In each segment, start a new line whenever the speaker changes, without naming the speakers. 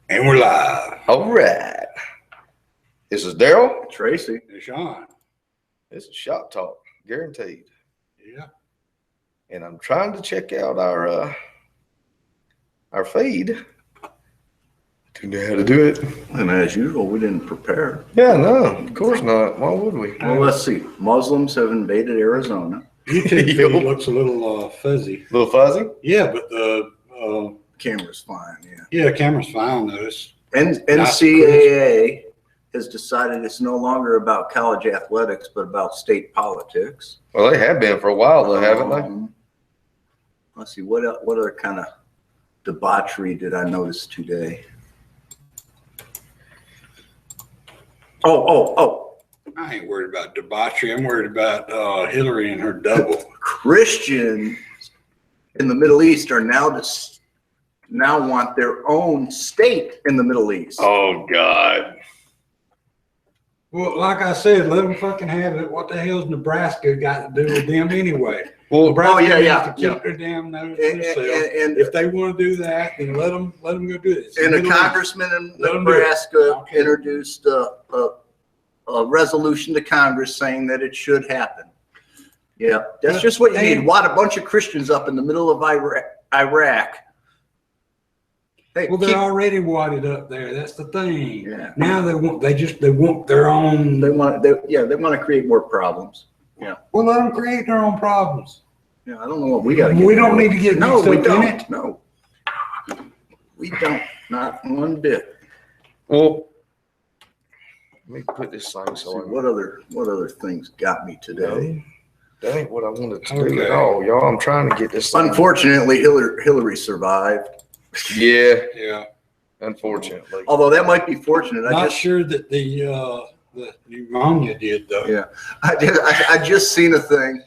And we're live.
All right. This is Daryl.
Tracy.
And Sean.
This is Shop Talk, guaranteed.
Yeah.
And I'm trying to check out our feed. Don't know how to do it.
And as usual, we didn't prepare.
Yeah, no, of course not. Why would we?
Well, let's see. Muslims have invaded Arizona.
YouTube feed looks a little fuzzy.
A little fuzzy?
Yeah, but the
Camera's fine, yeah.
yeah, camera's fine though. It's
NCAA has decided it's no longer about college athletics, but about state politics.
Well, they have been for a while, though, haven't they?
Let's see. What other kind of debauchery did I notice today? Oh.
I ain't worried about debauchery. I'm worried about Hillary and her double.
Christians in the Middle East are now want their own state in the Middle East.
Oh, God.
Well, like I said, let them fucking have it. What the hell's Nebraska got to do with them anyway?
Well,
Nebraska
yeah,
needs to keep their damn nose to
And-
themselves.
and-
If they want to do that, then let them go do it.
And a congressman in
Let 'em do it.
Nebraska
Okay.
introduced a resolution to Congress saying that it should happen. Yeah, that's just what you need. Wad a bunch of Christians up in the middle of Iraq. Hey,
Well, they're already wadded up there. That's the thing.
Yeah.
Now they want their own.
they want to create more problems.
Well, let them create their own problems.
Yeah, I don't know what we got to.
We don't need to get
No,
mixed
we
up in
don't.
it.
No, we don't. Not one bit.
Well, let me put this thing
Let's see,
so
what other things got me today?
That ain't what I wanted to do
Okay.
at all, y'all. I'm trying to get this thing.
Unfortunately, Hillary survived.
Yeah,
Yeah.
unfortunately.
Although that might be fortunate.
Not sure that the pneumonia did though.
Yeah, I just seen a thing.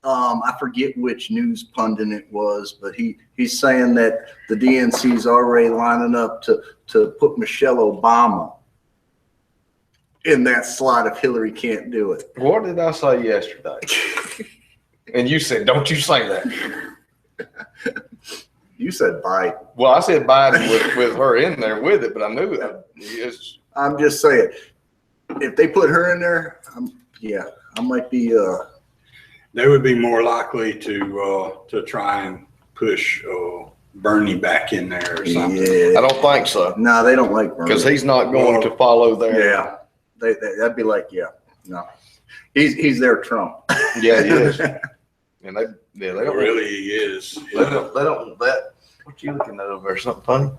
I forget which news pundit it was, but he's saying that the DNC's already lining up to put Michelle Obama in that slot if Hillary can't do it.
What did I say yesterday? And you said, don't you say that.
You said Biden.
Well, I said Biden with her in there with it, but I knew that. Yes.
I'm just saying, if they put her in there, I might be.
They would be more likely to try and push Bernie back in there or something.
Yeah.
I don't think so.
No, they don't like Bernie.
Because he's not going to follow their.
Yeah, that'd be like, no, he's their Trump.
Yeah, he is. And they don't
Really, he is.
They don't that. What you looking at over there? Something funny?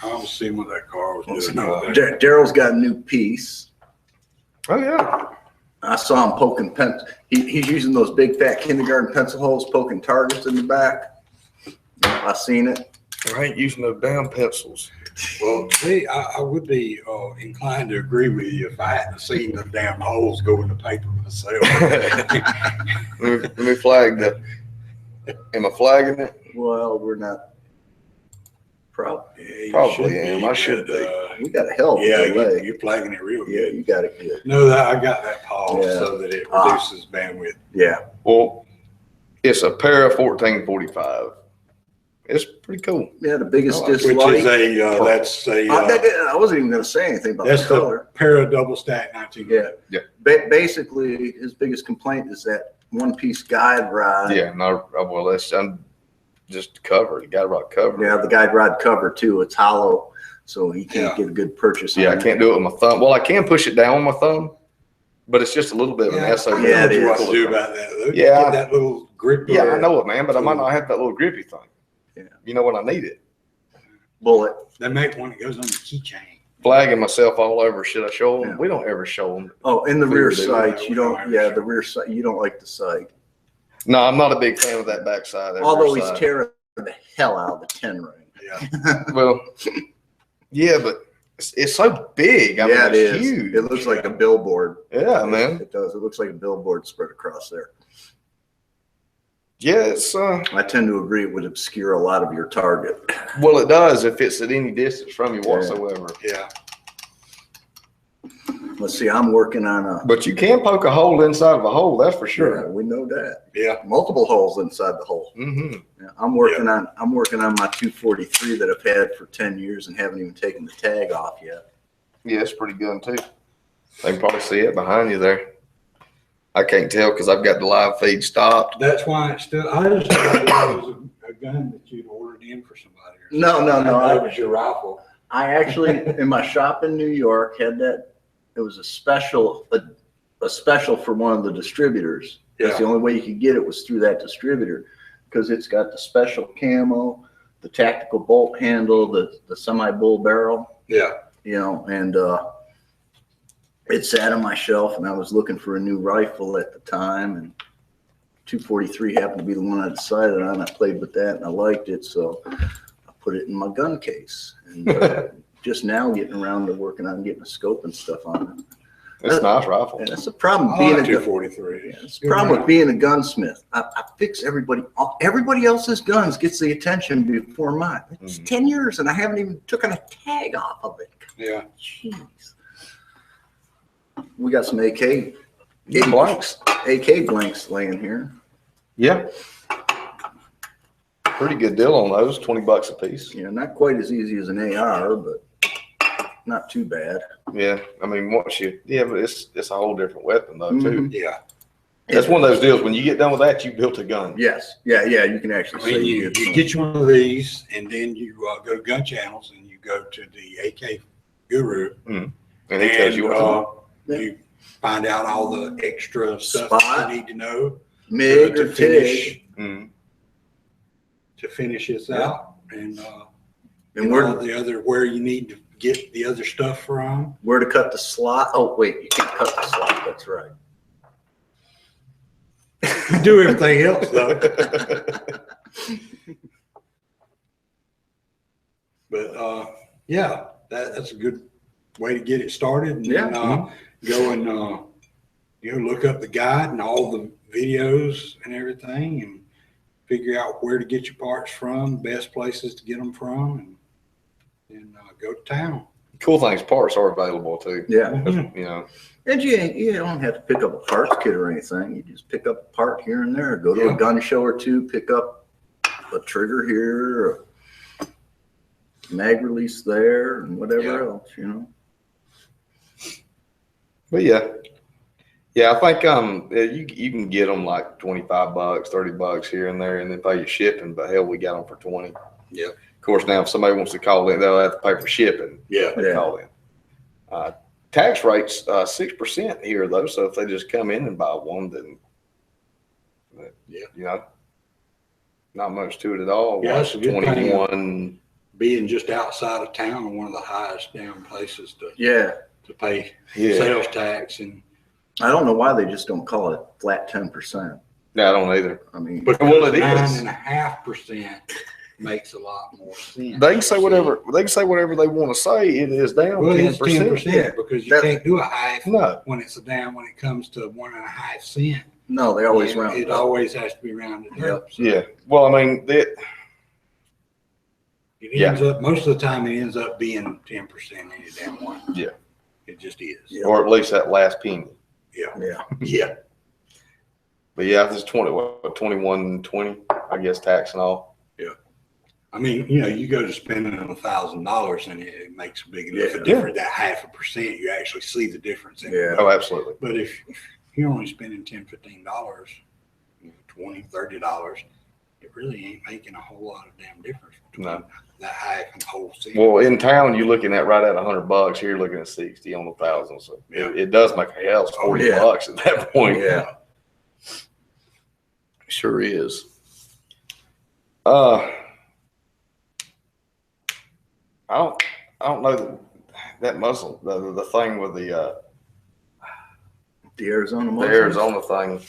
I don't see what that car was doing.
Daryl's got a new piece.
Oh yeah.
I saw him poking he's using those big fat kindergarten pencil holes, poking targets in the back. I seen it.
I ain't using no damn pencils.
Well, see, I would be inclined to agree with you if I hadn't seen the damn holes go in the paper myself.
Let me flag that. Am I flagging it?
Well, we're not.
Yeah, you
Probably
should
am.
be,
I should
but,
We got a hell of a
Yeah,
delay.
you're flagging it real
Yeah,
good.
you got it good.
No, that I got that pause
Yeah.
so that it reduces bandwidth.
Yeah.
Well, it's a Para 1445. It's pretty cool.
Yeah, the biggest
Oh, which is
dislike.
That's a
I wasn't even going to say anything about the
that's the
color.
Para double stack 19.
Yeah. Basically, his biggest complaint is that one-piece guide rod.
Yeah, no, well, I'm just covered. You got to rock cover.
Yeah, the guide rod cover too. It's hollow, so he can't get a good purchase.
Yeah, I
on it.
can't do it with my thumb. Well, I can push it down with my thumb, but it's just a little bit of an SOB.
Yeah, it
What
is.
to do about that? Look,
Yeah.
get that little grip.
Yeah, I know it, man, but I might not have that little grippy thing.
Yeah.
You know when I need it.
Bullet.
They make one that goes on the keychain.
Flagging myself all over. Should I show them?
Yeah.
We don't ever show them.
Oh, in the
We
rear
do.
sights,
Yeah,
you
we
don't.
don't
Yeah,
ever
the rear sight. You don't like the sight.
No, I'm not a big fan of that backside. that
Although
rear
he's
side.
tearing the hell out of the 10 ring.
Yeah.
Well, yeah, but it's so big. I mean,
Yeah, it
it's
is.
huge.
It looks like a billboard.
Yeah, man.
It does. It looks like a billboard spread across there.
Yeah, it's
I tend to agree it would obscure a lot of your target.
well, it does if it's at any distance from you whatsoever.
Yeah.
Let's see, I'm working on a,
But you can poke a hole inside of a hole, that's for
yeah,
sure.
we know that.
Yeah.
Multiple holes inside the hole.
Mm-hmm.
Yeah, I'm working on my 243 that I've had for 10 years and haven't even taken the tag off yet.
Yeah, it's pretty good too. They can probably see it behind you there. I can't tell because I've got the live feed stopped.
That's why it's still, I just thought it was a gun that you'd ordered in for somebody. Or
No,
something.
no, no,
I thought it was your rifle.
I actually, in my shop in New York, had that. It was a special for one of the distributors. That's
Yeah.
the only way you could get it was through that distributor because it's got the special camo, the tactical bolt handle, the semi-bull barrel,
Yeah.
you know, and it sat on my shelf and I was looking for a new rifle at the time and 243 happened to be the one I decided on. I played with that and I liked it, so I put it in my gun case. And just now getting around to working on getting a scope and stuff on it.
It's a nice rifle.
And that's the problem
I
being
like
a gun.
243.
Yeah, it's the problem with being a gunsmith. I fix everybody else's guns gets the attention before mine. It's 10 years and I haven't even taken a tag off of it.
Yeah.
Jeez. We got some AK
Blanks.
blanks laying here.
Yeah. Pretty good deal on those, $20 a piece.
You know, not quite as easy as an AR, but not too bad.
Yeah. I mean, but it's a whole different weapon though, too.
Mhm.
Yeah.
That's one of those deals. When you get done with that, you built a gun.
Yes. Yeah. You can actually
I
say
mean,
you
you
did
get you one of these and then you go to Gun Channels and you go to the AK Guru.
And he tells you what to do.
You find out all the extra stuff
Spot.
that you need to know
MIG
to
or
finish
TIG.
Mhm.
to finish this
Yeah.
out and
And
where where you need to get the other stuff from.
where to cut the slot. Oh, wait, you can't cut the slot. That's right.
You do everything else though. But yeah, that's a good way to get it started. And
Yeah.
then, go and look up the guide and all the videos and everything, and figure out where to get your parts from, best places to get them from, and go to town.
Cool thing is parts are available too.
Yeah.
You know,
And you don't have to pick up a parts kit or anything. You just pick up a part here and there. Go to
Yeah.
a gun show or two, pick up a trigger here, or a mag release there, and whatever
Yeah.
else, you know.
but yeah, I think you can get them like $25, $30 here and there, and then pay your shipping. But hell, we got them for 20.
Yeah.
Of course, now if somebody wants to call in, they'll have to pay for shipping.
Yeah.
They
Yeah.
call in. Tax rates 6% here though, so if they just come in and buy one, then
Yeah.
you know, not much to it at all.
Yeah, that's a good thing.
21.
Being just outside of town, one of the highest down places
Yeah.
to pay
Yeah,
sales tax, and
I don't know why they just don't call it flat 10%.
no, I don't either.
I mean,
but
Well, it is.
9.5% makes a lot more sense.
They can say whatever they want to say. It is down
Well, it's
10%.
10% because you
That-
can't do a half
No,
when it's a down when it comes to 1.5 cent.
no, they always
Yeah,
round
it
it up.
always has to be rounded up. So
yeah. Well, I mean,
it ends up most of the time it ends up being 10% any down one.
Yeah.
It just is.
Yeah.
or at least that last penny.
Yeah.
Yeah.
Yeah.
But yeah, if it's 21.20, I guess tax and all.
I mean, you go to spending $1,000 and it makes a big enough
Yeah.
a difference. That 0.5%, you actually see the difference in it.
Yeah.
Oh, absolutely.
But if you're only spending $10, $15, $20, $30, it really ain't making a whole lot of damn difference between
No.
that half and whole cent.
Well, in town, you're looking at right at $100. Here, you're looking at 60 on 1,000. So
Yeah.
it does make a hell. It's
Oh,
yeah.
$40 at that point.
Yeah.
Sure is. I don't know that muzzle, the thing with the
Arizona muzzles.
Arizona thing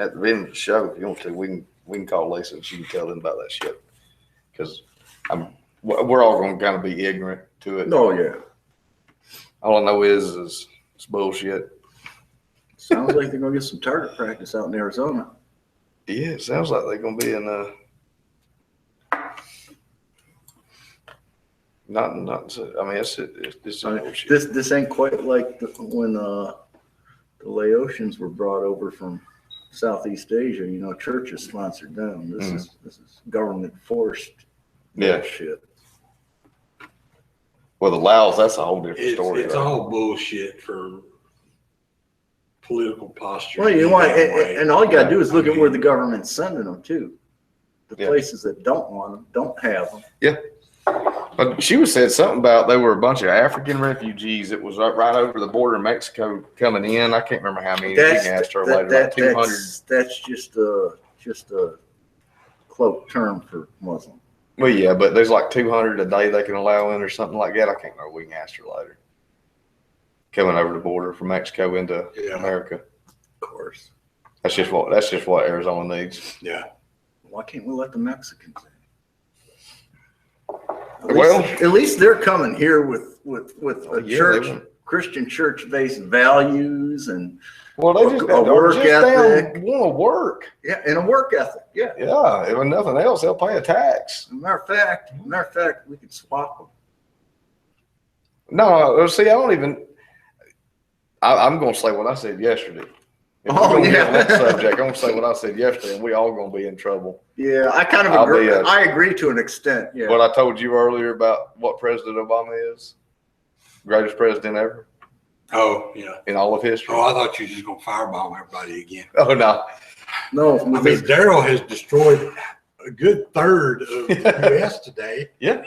at the end of the show. If you want to, we can call Lisa and she can tell them about that shit. Because we're all going to kind of be ignorant to it.
Oh, yeah.
All I know is it's bullshit.
Sounds like they're going to get some target practice out in Arizona.
Yeah, it sounds like they're going to be in Not. I mean, it's some bullshit.
This ain't quite like when the Laotians were brought over from Southeast Asia. You know, churches sponsored them. This is government forced.
Yeah.
Shit.
Well, the Laos, that's a whole different story.
It's
right?
all bullshit for political posture.
Well, you want, and all you gotta do is look
I
at where
mean,
the government's sending them to. The
Yeah.
places that don't want them, don't have them.
But she was said something about there were a bunch of African refugees that was right over the border of Mexico coming in. I can't remember how many. We can ask her later. About 200.
That's just a cloak term for Muslim.
Well, yeah, but there's like 200 a day they can allow in or something like that. I can't remember. We can ask her later. Coming over the border from Mexico into America.
Of course.
That's just what Arizona needs.
Yeah.
Why can't we let the Mexicans in?
Well,
At least they're coming here with a
yeah,
church, Christian church-based values and
well, they just
a work ethic.
Want to work.
Yeah, and a work ethic. Yeah.
Yeah, if nothing else, they'll pay a tax.
Matter of fact, we could swap them.
No, see, I don't even. I'm going to say what I said yesterday. If we're gonna get on that subject, I'm going to say what I said yesterday, and we all going to be in trouble.
Yeah, I kind of agree. I agree to an extent. Yeah.
What I told you earlier about what President Obama is, greatest president ever
Oh, yeah.
in all of history.
Oh, I thought you were just going to firebomb everybody again.
Oh no,
No,
I mean, Daryl has destroyed a good third of the U.S. today.
yeah.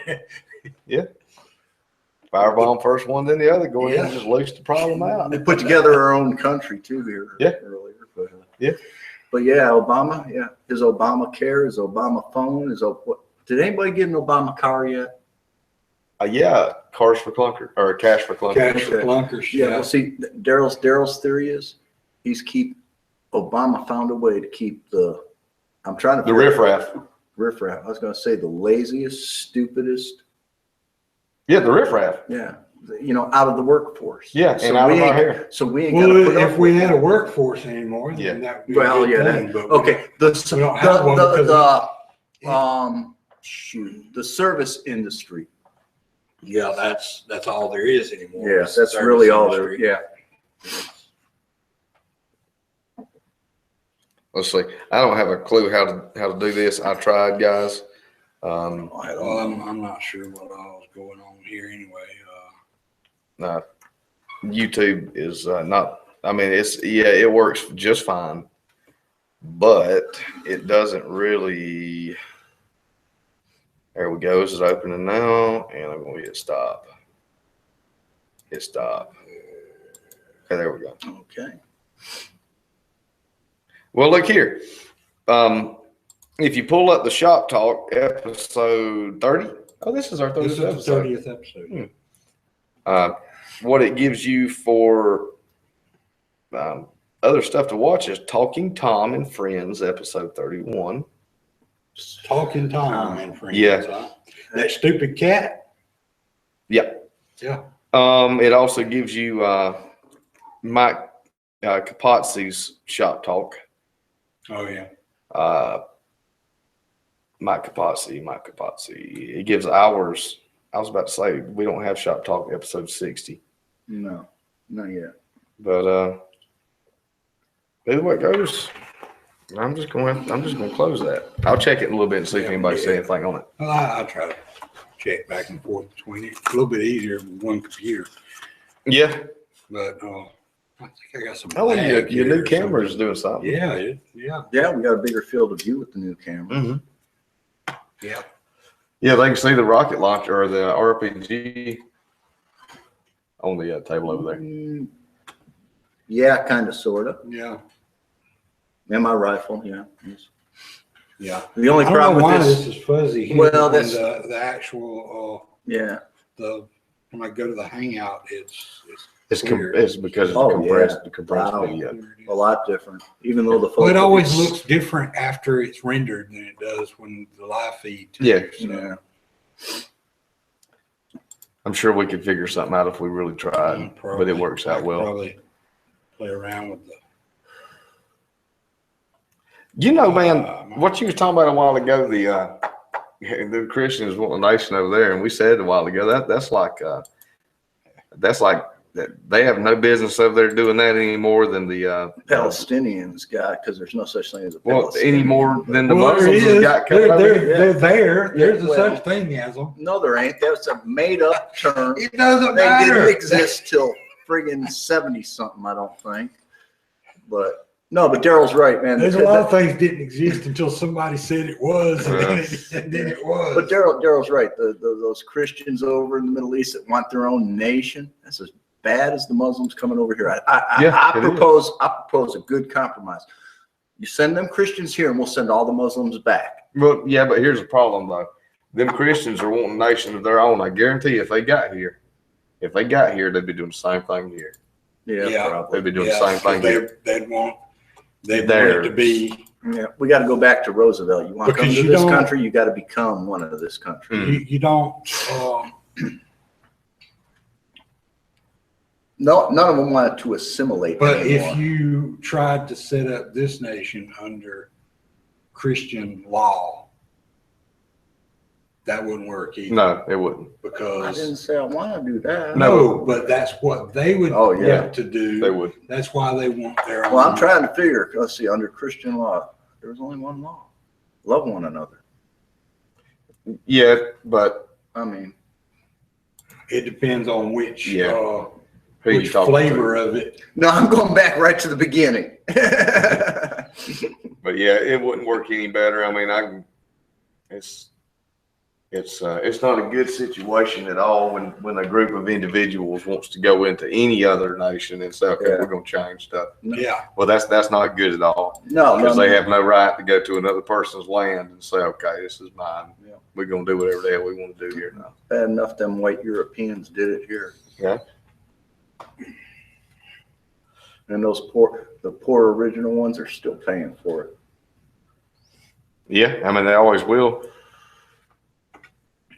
Firebomb first one, then the other. Go ahead and just loose the problem out.
they put together our own country too here earlier. But, But yeah, Obama. Yeah, his Obamacare, his Obama phone, what? Did anybody get an Obama car yet?
Yeah, cars for clunker or cash for clunker.
Cash for clunkers.
Yeah. Well, see, Daryl's theory is Obama found a way to keep the. I'm trying to
The riffraff.
Riffraff. I was going to say the laziest, stupidest.
Yeah, the riffraff.
Yeah, out of the workforce.
Yeah, and out of our hair.
So we ain't got to put
Well,
up
if we
with
had a
that.
workforce anymore, then that would be
Well,
a good
yeah.
thing. But
Okay.
we don't have one
The service industry.
Yeah, that's all there is anymore.
Yeah,
is the
that's
service
really all there.
industry.
Yeah.
Let's see. I don't have a clue how to do this. I tried, guys.
Well, I'm not sure what all's going on here anyway.
YouTube is not. I mean, it works just fine, but it doesn't really. There we go. This is opening now, and I'm going to hit stop. Hit stop. Okay, there we go.
Okay.
Well, look here. If you pull up the Shop Talk episode 30, this is our 30th
This is the
episode.
30th episode.
What it gives you for other stuff to watch is Talking Tom and Friends, episode 31.
Talking Tom and Friends.
Yeah.
Huh? That stupid cat.
Yeah.
Yeah.
It also gives you Mike Capozzi's Shop Talk.
Oh yeah.
Mike Capozzi. It gives hours. I was about to say we don't have Shop Talk episode 60.
No, not yet.
But either way it goes, I'm just going to close that. I'll check it in a little bit and see if anybody said anything on it.
Well, I try to check back and forth between it. A little bit easier with one computer,
Yeah.
but I think I got some.
Oh,
lag
your
here
new
or
camera is
something.
doing something.
Yeah.
Yeah, we got a bigger field of view with the new camera.
Mm-hmm.
Yeah.
Yeah, they can see the rocket launcher or the RPG on the table over there.
Yeah, kind of, sort of.
Yeah.
And my rifle, yeah.
Yeah.
The only
I don't
problem
know why
with
this
this,
is fuzzy here.
Well,
when
that's-
the actual
yeah.
when I go to the Hangout, it's
It's
clear.
it's because it's
Oh,
the compressed
Wow.
video.
A lot different, even though the
Well, it
photo
always
is-
looks different after it's rendered than it does when the live feed. too.
Yeah.
So,
Yeah.
I'm sure we could figure something out if we really tried, but it works
I
out
could
well.
Probably play around with the.
You know, man, what you was talking about a while ago, the Christians want a nation over there, and we said a while ago that's like that they have no business over there doing that any more than the
Palestinians got, because there's no such thing as a
well,
Palestinian.
any more than the
Well, there
Muslims have
is.
got cut over
They're
here.
there. There's a
Well,
such thing as them.
No, there ain't. That's a made-up term.
It doesn't
They
matter.
didn't exist till friggin' 70-something, I don't think. But, no, but Daryl's right, man.
There's a lot of things didn't exist until somebody said it was, and then it was.
But Daryl's right. Those Christians over in the Middle East that want their own nation, that's as bad as the Muslims coming over here. I propose a good compromise. You send them Christians here, and we'll send all the Muslims back.
Well, yeah, but here's the problem though. Them Christians are wanting a nation of their own. I guarantee if they got here, they'd be doing the same thing here.
Yeah, probably.
They'd be doing the same thing here.
They'd want it to be.
Yeah, we got to go back to Roosevelt. You want to come
Because
to
you
this
don't-
country, you got to become one of this country.
You don't.
No, none of them wanted to assimilate
But
anymore.
if you tried to set up this nation under Christian law, that wouldn't work either.
No, it wouldn't.
I
Because
didn't say I want to do that.
no, but that's what they would
Oh, yeah.
want to do.
They would.
That's why they want their own.
Well, I'm trying to figure. Let's see. Under Christian law, there's only one law: love one another.
Yeah, but
I mean,
It depends on which
Yeah. who you
which
talking
flavor of it.
no, I'm going back right to the beginning.
to? But yeah, it wouldn't work any better. I mean, it's not a good situation at all when a group of individuals wants to go into any other nation and say, okay,
Yeah.
we're going to change stuff.
Yeah.
Well, that's not good at all
No,
because
no,
they
no.
have no right to go to another person's land and say, okay, this is mine.
Yeah.
We're going to do whatever the hell we want to do here now.
Bad enough them white Europeans did it here.
Yeah.
And the poor original ones are still paying for it.
Yeah, I mean, they always will.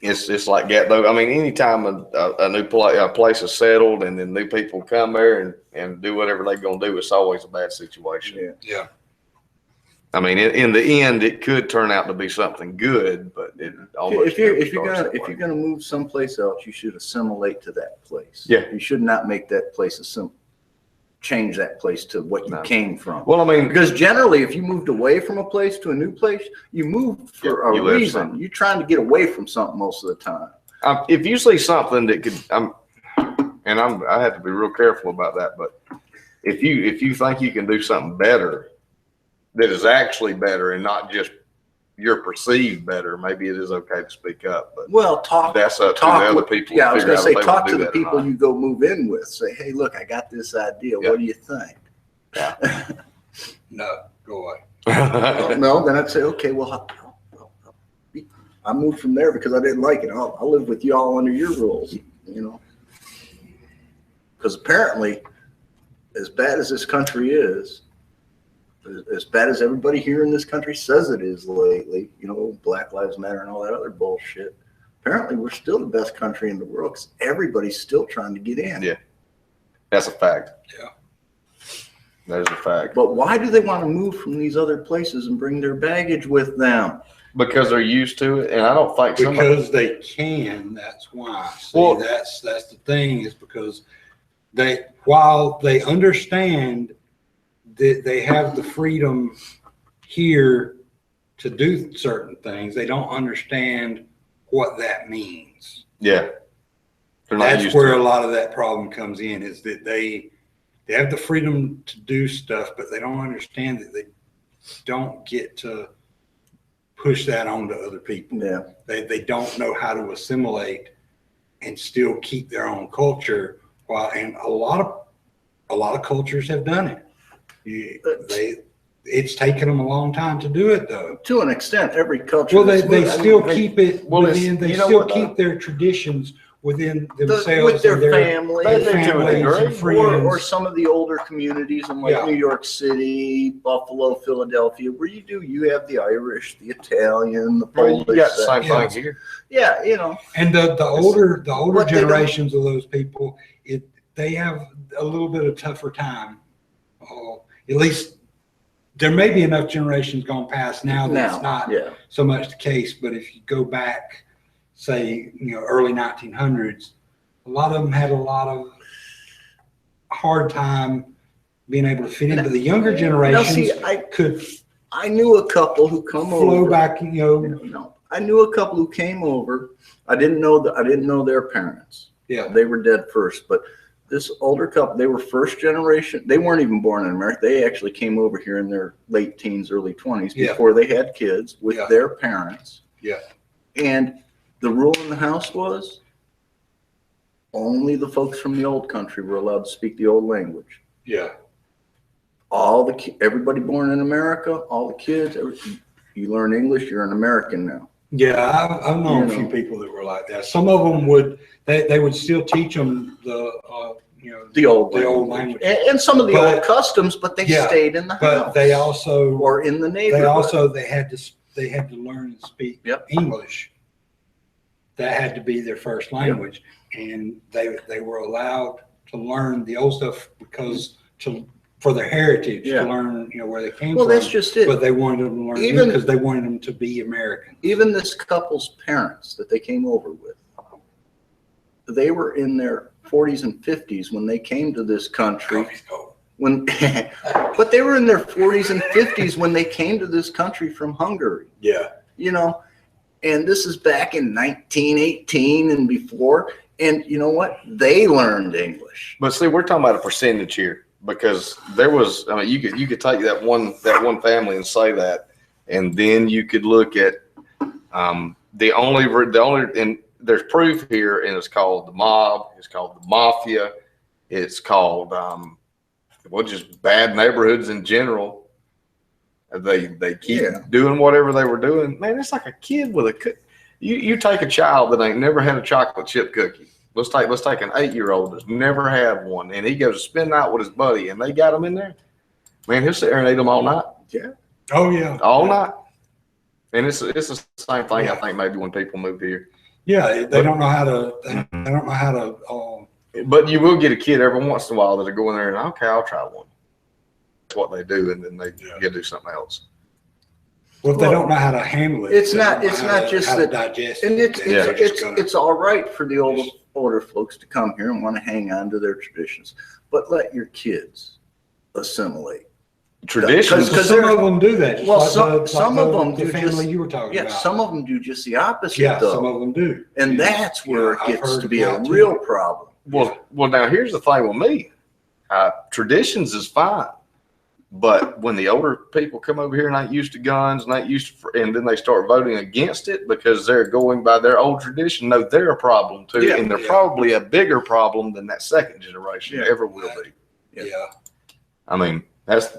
It's like that though. I mean, anytime a new place is settled and then new people come there and do whatever they're gonna do, it's always a bad situation.
Yeah.
Yeah.
I mean, in the end, it could turn out to be something good, but it almost
If you're
never starts that way.
gonna move someplace else, you should assimilate to that place.
Yeah.
You should not make that place change that place to what you
No.
came from.
Well, I mean,
Because generally, if you moved away from a place to a new place, you moved for
Yeah, you
a
left
reason.
something.
You're trying to get away from something most of the time.
if you see something that could, I have to be real careful about that. But if you think you can do something better, that is actually better and not just your perceived better, maybe it is okay to speak up. But
Well, talk.
that's up to
talk
the other
with-
people.
Yeah,
to
I was
figure
gonna
out
say,
if they
talk
wanna
to
do
the
that or
people
not.
you go move in with. Say, hey, look, I got this idea.
Yeah.
What do you think?
No, go away.
No, then I'd say, okay, well, I moved from there because I didn't like it. I'll live with you all under your rules, you know? Because apparently, as bad as this country is, as bad as everybody here in this country says it is lately, you know, Black Lives Matter and all that other bullshit, apparently we're still the best country in the world because everybody's still trying to get in.
Yeah. That's a fact.
Yeah.
That is a fact.
But why do they want to move from these other places and bring their baggage with them?
Because they're used to it, and I don't think
Because they can, that's why. See,
Well-
that's the thing, is because while they understand that they have the freedom here to do certain things, they don't understand what that means.
yeah, they're not
That's
used
where
to
a
it.
lot of that problem comes in, is that they have the freedom to do stuff, but they don't understand that they don't get to push that on to other people.
Yeah.
They don't know how to assimilate and still keep their own culture. And a lot of cultures have done it. It's taken them a long time to do it though.
To an extent, every culture.
Well, they
that's-
still keep it
Well, it's-
within, they
you know
still
what,
keep their traditions within themselves.
with their
and
family,
They do to a
families
degree.
and friends.
or some of the older communities in like
Yeah.
New York City, Buffalo, Philadelphia, where you have the Irish, the Italian, the
Well,
Polish.
you got the same
Yeah.
thing here.
Yeah, you know,
And the older
What they don't-
generations of those people, they have a little bit of tougher time. At least there may be enough generations gone past now that it's not
yeah.
so much the case. But if you go back, say, early 1900s, a lot of them had a lot of hard time being able to fit in. But the younger generations
I knew a couple who
flow
over.
back,
No, I knew a couple who came over. I didn't know their parents.
Yeah.
They were dead first, but this older couple, they were first generation. They weren't even born in America. They actually came over here in their late teens, early 20s before they had kids with their parents.
Yeah.
And the rule in the house was only the folks from the old country were allowed to speak the old language.
Yeah.
Everybody born in America, all the kids, you learn English, you're an American now.
Yeah, I've known a few people that were like that. Some of them they would still teach them
The old
language.
And some of the old customs, but they stayed in the house.
But they also
or in the neighborhood.
they had to learn and speak English. That had to be their first language, and they were allowed to learn the old stuff for their heritage, to learn where they came from.
Well, that's just it.
But they wanted them to learn because they wanted them to be American.
Even this couple's parents that they came over with, they were in their 40s and 50s when they came to this country. But they were in their 40s and 50s when they came to this country from Hungary.
Yeah.
And this is back in 1918 and before. And you know what? They learned English.
But see, we're talking about a percentage here, because there was, you could take that one family and say that, and then you could look at the only and there's proof here, and it's called the mob, it's called the mafia, it's called just bad neighborhoods in general. They keep doing whatever they were doing. Man, it's like a kid with a you take a child that ain't never had a chocolate chip cookie. Let's take an 8-year-old that's never had one, and he goes to spend the night with his buddy, and they got him in there. Man, he'll sit there and eat them all night.
Yeah.
Oh yeah.
All night. And it's the same thing. I think maybe when people move here.
Yeah, they don't know how to.
But you will get a kid every once in a while that'll go in there and okay, I'll try one. That's what they do, and then they get to do something else.
Well, if they don't know how to handle it,
it's not just
how
that
to digest
and
it.
It's all right for the older folks to come here and want to hang on to their traditions, but let your kids assimilate.
Traditions.
Because some of them do that.
Well, some of them do
family you were talking about.
Some of them do just the opposite.
Yeah,
though.
some of them do.
And that's where it gets to be a real problem.
Well, now here's the thing with me. Traditions is fine, but when the older people come over here and ain't used to guns and and then they start voting against it because they're going by their old tradition, no, they're a problem too, and they're probably a bigger problem than that second generation ever will be.
Yeah.
I mean, that's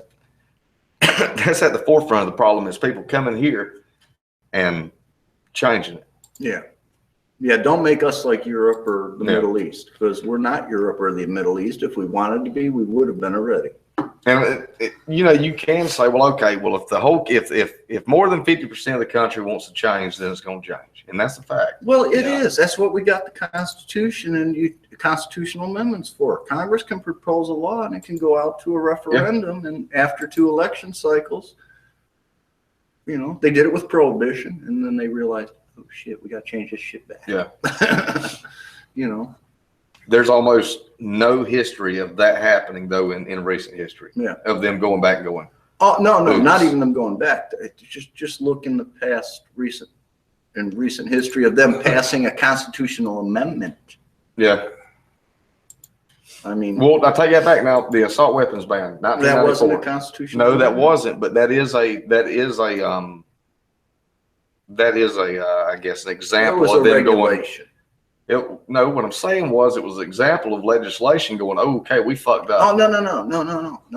at the forefront of the problem is people coming here and changing it.
Yeah. Yeah, don't make us like Europe or the Middle East, because we're not Europe or the Middle East. If we wanted to be, we would have been already.
And you can say, well, okay, well, if more than 50% of the country wants to change, then it's going to change, and that's the fact.
Well, it is. That's what we got the Constitution and constitutional amendments for. Congress can propose a law, and it can go out to a referendum, and after 2 election cycles, they did it with prohibition, and then they realized, oh shit, we got to change this shit back.
Yeah. There's almost no history of that happening, though, in recent history. Yeah. Of them going back and going.
Oh, no, not even them going back. Just look in the past, recent history of them passing a constitutional amendment.
Yeah.
I mean.
Well, I take that back now. The assault weapons ban.
That wasn't a constitutional
amendment.
No,
that wasn't, but that is I guess, an example of them
regulation.
No, what I'm saying was it was an example of legislation going, oh, okay, we fucked up.
Oh, no.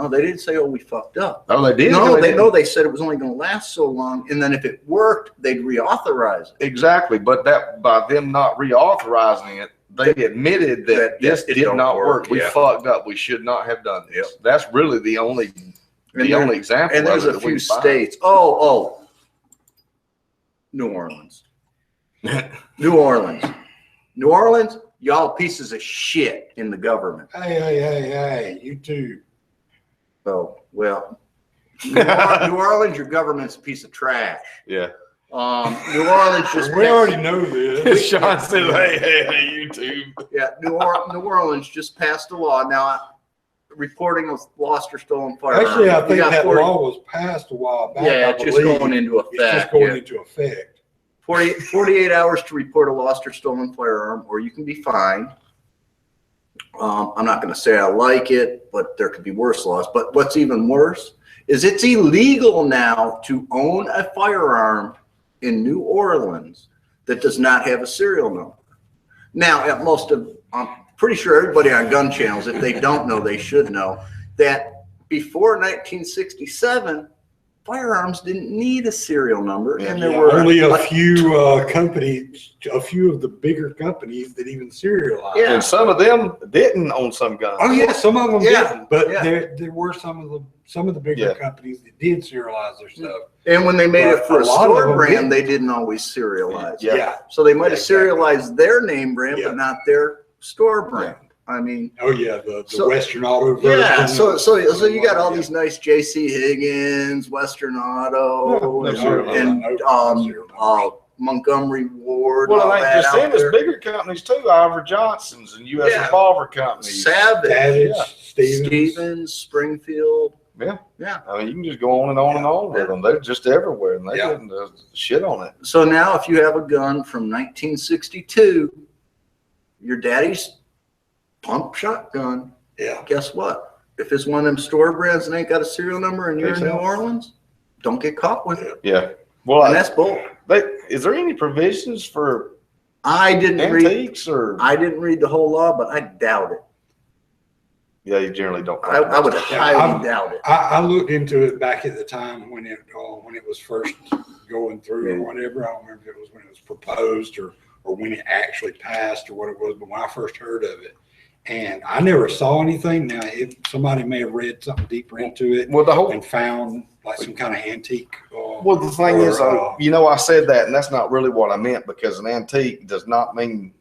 They didn't say, oh, we fucked up.
Oh, they did?
They said it was only going to last so long, and then if it worked, they'd reauthorize it.
Exactly, but that by them not reauthorizing it, they admitted that this did not work. We fucked up. We should not have done this. Yep. That's really the only example.
And there's a few states. New Orleans. New Orleans, y'all pieces of shit in the government.
Hey, you too.
Oh, well, New Orleans, your government's a piece of trash.
Yeah.
New Orleans just
We already know this.
Sean said, hey, YouTube.
Yeah, New Orleans just passed a law. Now, reporting of lost or stolen firearms.
Actually, I think
We got
that
40
law was passed a while back.
Yeah,
I
it's just
believe.
going into effect.
It's just going
yeah.
into effect.
48 hours to report a lost or stolen firearm, or you can be fined. I'm not going to say I like it, but there could be worse laws. But what's even worse is it's illegal now to own a firearm in New Orleans that does not have a serial number. Now, at I'm pretty sure everybody on gun channels, if they don't know, they should know that before 1967, firearms didn't need a serial number, and there were
only a few companies, a few of the bigger companies that even serialized.
Yeah.
And some of them didn't own some guns.
Oh yeah, some of them
Yeah,
didn't, but
yeah.
there were some of the bigger
Yeah.
companies that did serialize their stuff.
And when they made
But
it for
a
a
lot of
store
them
brand,
didn't.
they didn't always serialize.
Yeah.
Yeah.
So they might have
Yeah, exactly.
serialized their name brand,
Yeah.
but not their store brand. I mean,
Oh yeah, the
So-
Western Auto version.
yeah. So you got all
Yeah.
these nice J.C. Higgins, Western Auto,
Yeah,
and,
sure.
Montgomery Ward.
Well,
all
it ain't
that
just
out
them, it's
there.
bigger companies too. Ivor Johnson's and U.S.
Yeah.
Revolver companies.
Savage,
Savage,
Yeah.
Stevens.
Springfield.
Yeah.
Yeah.
I mean, you can just go on and on and on with them. They're just everywhere, and they
Yeah.
didn't shit on it.
So now, if you have a gun from 1962, your daddy's pump shotgun.
Yeah.
Guess what? If it's one of them store brands and ain't got a serial number and you're in New Orleans, don't get caught with it.
Yeah. Well,
And that's bull.
is there any provisions for
I didn't read
antiques or?
the whole law, but I doubt it.
Yeah, you generally don't.
I would
Yeah,
highly
I'm-
doubt it.
I looked into it back at the time when it was first going through or whatever. I don't remember if it was when it was proposed or when it actually passed or what it was, but when I first heard of it. And I never saw anything. Now, if somebody may have read something deeper into it
Well, the whole.
and found like some kind of antique.
Well, the thing is, I said that, and that's not really what I meant, because an antique does not mean.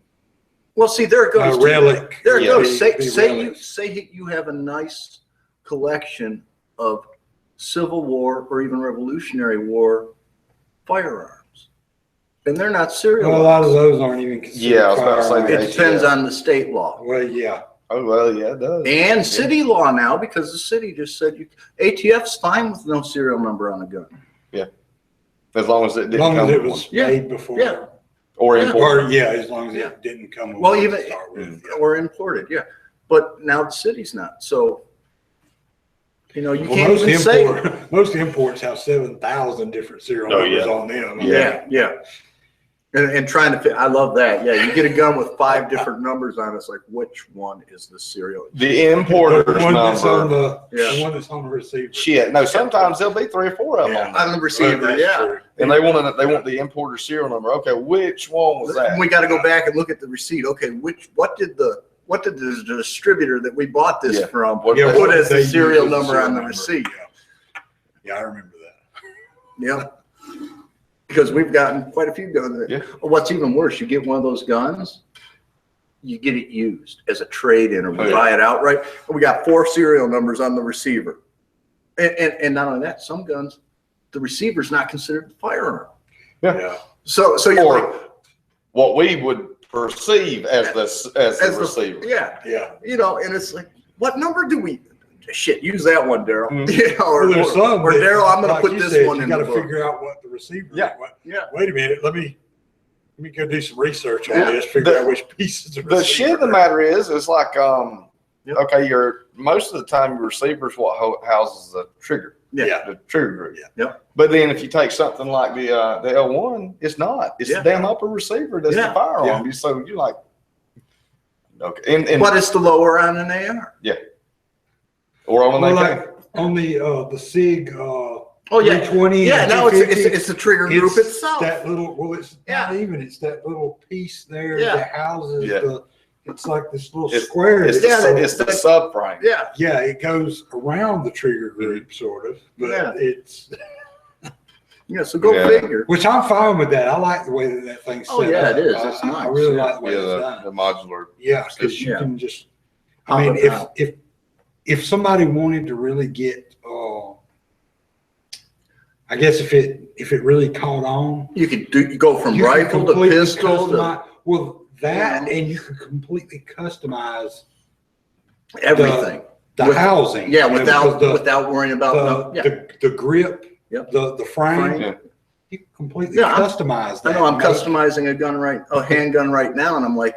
Well, see, there it goes.
A relic.
There it
Yeah,
goes.
be
Say you have a nice collection of Civil War or even Revolutionary War firearms, and they're not serial.
Well, a lot of those aren't even considered.
Yeah, I was about to say
firearms.
that.
It depends on the state law
Well, yeah.
Oh well, yeah, it does.
and city law now, because the city just said ATF's fine with no serial number on a gun.
As long as it
As
didn't
long
come
as it
with
was
one.
Yeah.
made before.
Yeah.
Or
Yeah.
import.
Or, yeah, as long as
Yeah.
it didn't come with
Well,
one to
even
start with. Yeah.
or imported, yeah. But now the city's not. So, you
Well,
can't even say.
most imports have 7,000 different serial
Oh,
numbers
yeah.
on them.
Yeah. And trying to fit, I love that. Yeah, you get a gun with 5 different numbers on it. It's like, which one is the serial?
The
The
importer's
one that's on
number.
the one that's on the receiver.
Shit. No, sometimes there'll be 3 or 4 of them
Yeah.
on there.
On the receiver,
That's
yeah.
true.
And they want the importer serial number. Okay, which one was that?
We got to go back and look at the receipt. Okay, what did the distributor that we bought this
Yeah.
from
What-
Yeah,
put
what
as
they
the
use
serial
as a
number
serial
on the
number.
receipt?
Yeah, I remember that.
Yep. Because we've gotten quite a few guns.
Yeah.
What's even worse, you get one of those guns, you get it used as a trade-in, or we
Oh, yeah.
buy it outright, and we got 4 serial numbers on the receiver. And not only that, some guns, the receiver's not considered a firearm.
Yeah.
So you're like,
Or what we would perceive as the receiver.
yeah,
Yeah.
and it's like, what number do we? Shit, use that one, Daryl.
Mhm.
Yeah,
Well, there's some
or
that,
Daryl, I'm going to
like
put
you
this
said,
one in
You got
the
to
book.
figure out what the receiver.
Yeah.
Yeah.
Wait a minute. Let me go do some research on
Yeah.
this. Figure out which pieces of
The shit of the matter is like,
Yep.
okay, most of the time your receiver's what houses the trigger.
Yeah.
The trigger group.
Yeah.
Yep.
But then if you take something like the L1, it's not. It's
Yeah.
the damn upper receiver that's
Yeah.
the firearm. So you're like, okay, and
But it's the lower on an AR.
or on
Well,
an AK.
like on the SIG.
Oh, yeah.
320.
Yeah,
and
no,
250,
it's the trigger group
it's
itself.
That little, well, it's
Yeah.
not even. It's that little piece there
Yeah.
that houses
Yeah.
It's like this little
It's-
square.
It's
that-
the, it's the subframe.
Yeah.
yeah, it goes around the trigger group, sort of, but
Yeah.
it's
Yeah, so go
Yeah.
figure.
which I'm fine with that. I like the way that thing's
Oh,
set
yeah,
up.
it is.
I-
It's
I
nice.
really
Yeah.
like the way it's
Yeah,
done.
the modular.
Yeah, because you
Yeah.
can just.
Pop
I mean,
it out.
if somebody wanted to really get I guess if it really caught on,
You could you go from
you could
rifle to
completely
pistol to
customize- well, that,
Yeah.
and you could completely customize
everything.
the
With-
housing.
Yeah,
you know,
without
because
without worrying about
the grip,
Yep.
the frame,
Yeah.
you can completely
Yeah,
customize
I
that.
know I'm
Make-
customizing a handgun right now, and I'm like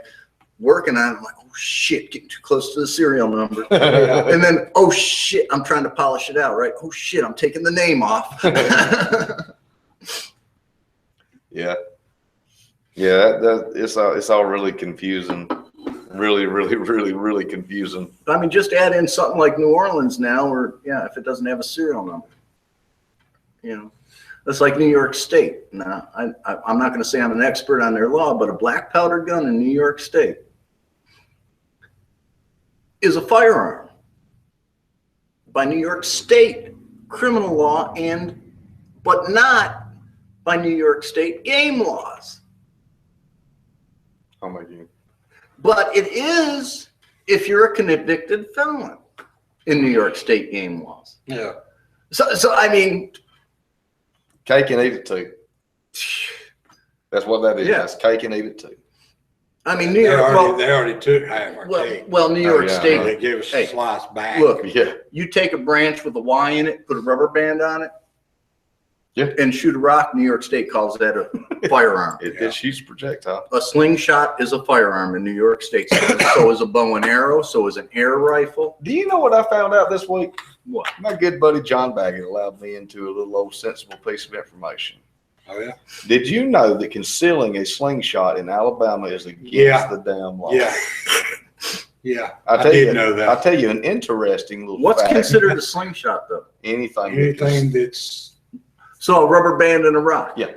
working on it. I'm like, oh shit, getting too close to the serial number. And then, oh shit, I'm trying to polish it out, right? Oh shit, I'm taking the name off.
Yeah. Yeah, it's all really confusing. Really, really, really, really confusing.
I mean, just add in something like New Orleans now, or if it doesn't have a serial number, it's like New York State. Now, I'm not going to say I'm an expert on their law, but a black powder gun in New York State is a firearm by New York State criminal law, but not by New York State game laws.
Oh my God.
But it is if you're a convicted felon in New York State game laws.
Yeah.
So I mean,
Cake and eat it too. That's what that is.
Yeah.
That's cake and eat it too.
I mean, New York.
They already took half our cake.
Well, New York
yeah,
State.
They gave us a
Hey,
slice back.
Look,
Yeah.
you take a branch with a Y in it, put a rubber band on it,
Yeah.
and shoot a rock. New York State calls that a firearm.
It shoots a projectile.
A slingshot is a firearm in New York State. So is a bow and arrow. So is an air rifle.
Do you know what I found out this week?
What?
My good buddy John Baggett allowed me into a little old sensible piece of information.
Oh yeah.
Did you know that concealing a slingshot in Alabama is against
Yeah.
the damn law?
Yeah. Yeah.
I tell
did
you,
know that.
I'll tell you an interesting little
What's
fact.
considered a slingshot, though?
Anything.
Anything that's
So a rubber band and a rock.
Yeah.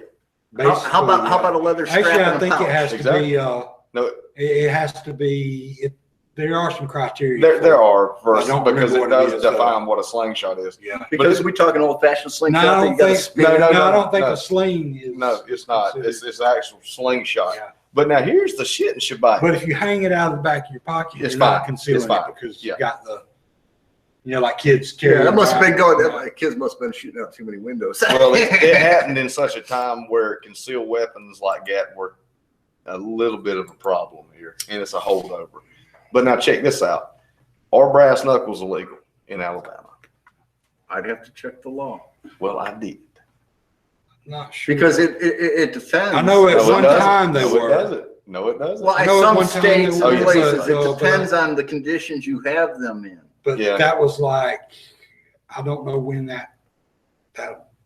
How about a leather strap
Actually, I
and a
think
pouch?
it has
Exactly.
to be.
No,
It has to be. There are some criteria.
there
for it.
are
I
first
don't
because
remember
it
what it
does
is, though.
define what a slingshot is.
Yeah.
Because we talking old-fashioned
No,
slingshot.
I
that
don't
you gotta
think.
spin.
No,
I don't think
no.
a sling is.
No, it's not.
considered.
It's the actual slingshot.
Yeah.
But now here's the shit and shebang.
But if you hang it out of the back of your pocket,
It's
you're not
fine.
concealing
It's fine.
it because
Yeah.
you got the, like kids carry.
Yeah, that must have been going.
around.
That kids must have been shooting out too many windows.
Well, it happened in such a time where concealed weapons like that were a little bit of a problem here, and it's a holdover. But now check this out. Are brass knuckles illegal in Alabama?
I'd have to check the law
Well, I did.
Not sure.
because it depends.
I know at
No, it
one
doesn't.
time they
No,
were.
it doesn't. No, it doesn't.
Well,
I
in
know at
some
one time
states
they
and
were,
places,
but-
it depends on the conditions you have them in.
But
Yeah.
that was like, I don't know when that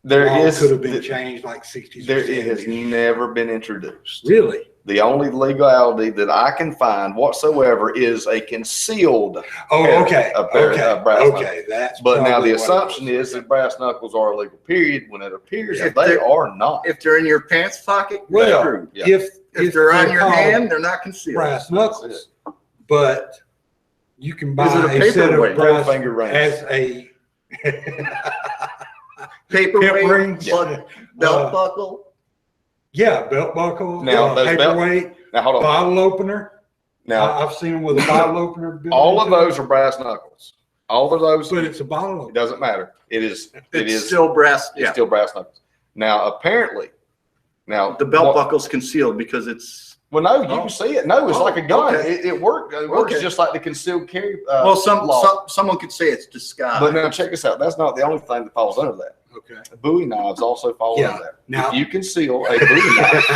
There
law
is.
could have been changed, like 60s.
There
or
it has
70s.
never been introduced.
Really?
The only legality that I can find whatsoever is a concealed.
Oh,
pair-
okay.
a pair
Okay.
of brass knuckles.
Okay. That's.
But now
probably
the
what it
assumption
was.
is that brass knuckles are illegal, period, when it appears
If
that they
they're-
are not.
If they're in your pants pocket,
Well,
you're screwed.
Yeah.
If they're on your
called
hand, they're not concealed.
brass knuckles, but you can buy
Is it a
a set
paperweight?
of brass
Finger rings.
as a
Paperweight,
hip ring,
belt buckle.
yeah, belt buckle,
Now, those belt-
paperweight,
Now, hold on.
bottle opener.
Now,
I've seen them with a bottle opener. built
all of
into it,
those are brass knuckles. All of those,
but it's a bottle
it
opener.
doesn't matter. It is
It's still brass.
it's
Yeah,
still brass knuckles. Now, apparently,
the belt buckle's concealed because it's.
Well, no, you can see it. No, it's
Oh,
like a gun.
okay.
It works. It works
Okay.
just like the concealed carry.
Well,
law.
someone could say it's disguised.
But now check this out. That's not the only thing that falls under that.
Okay.
Bowie knives also fall
Yeah.
under that.
Now-
If you conceal a Bowie knife,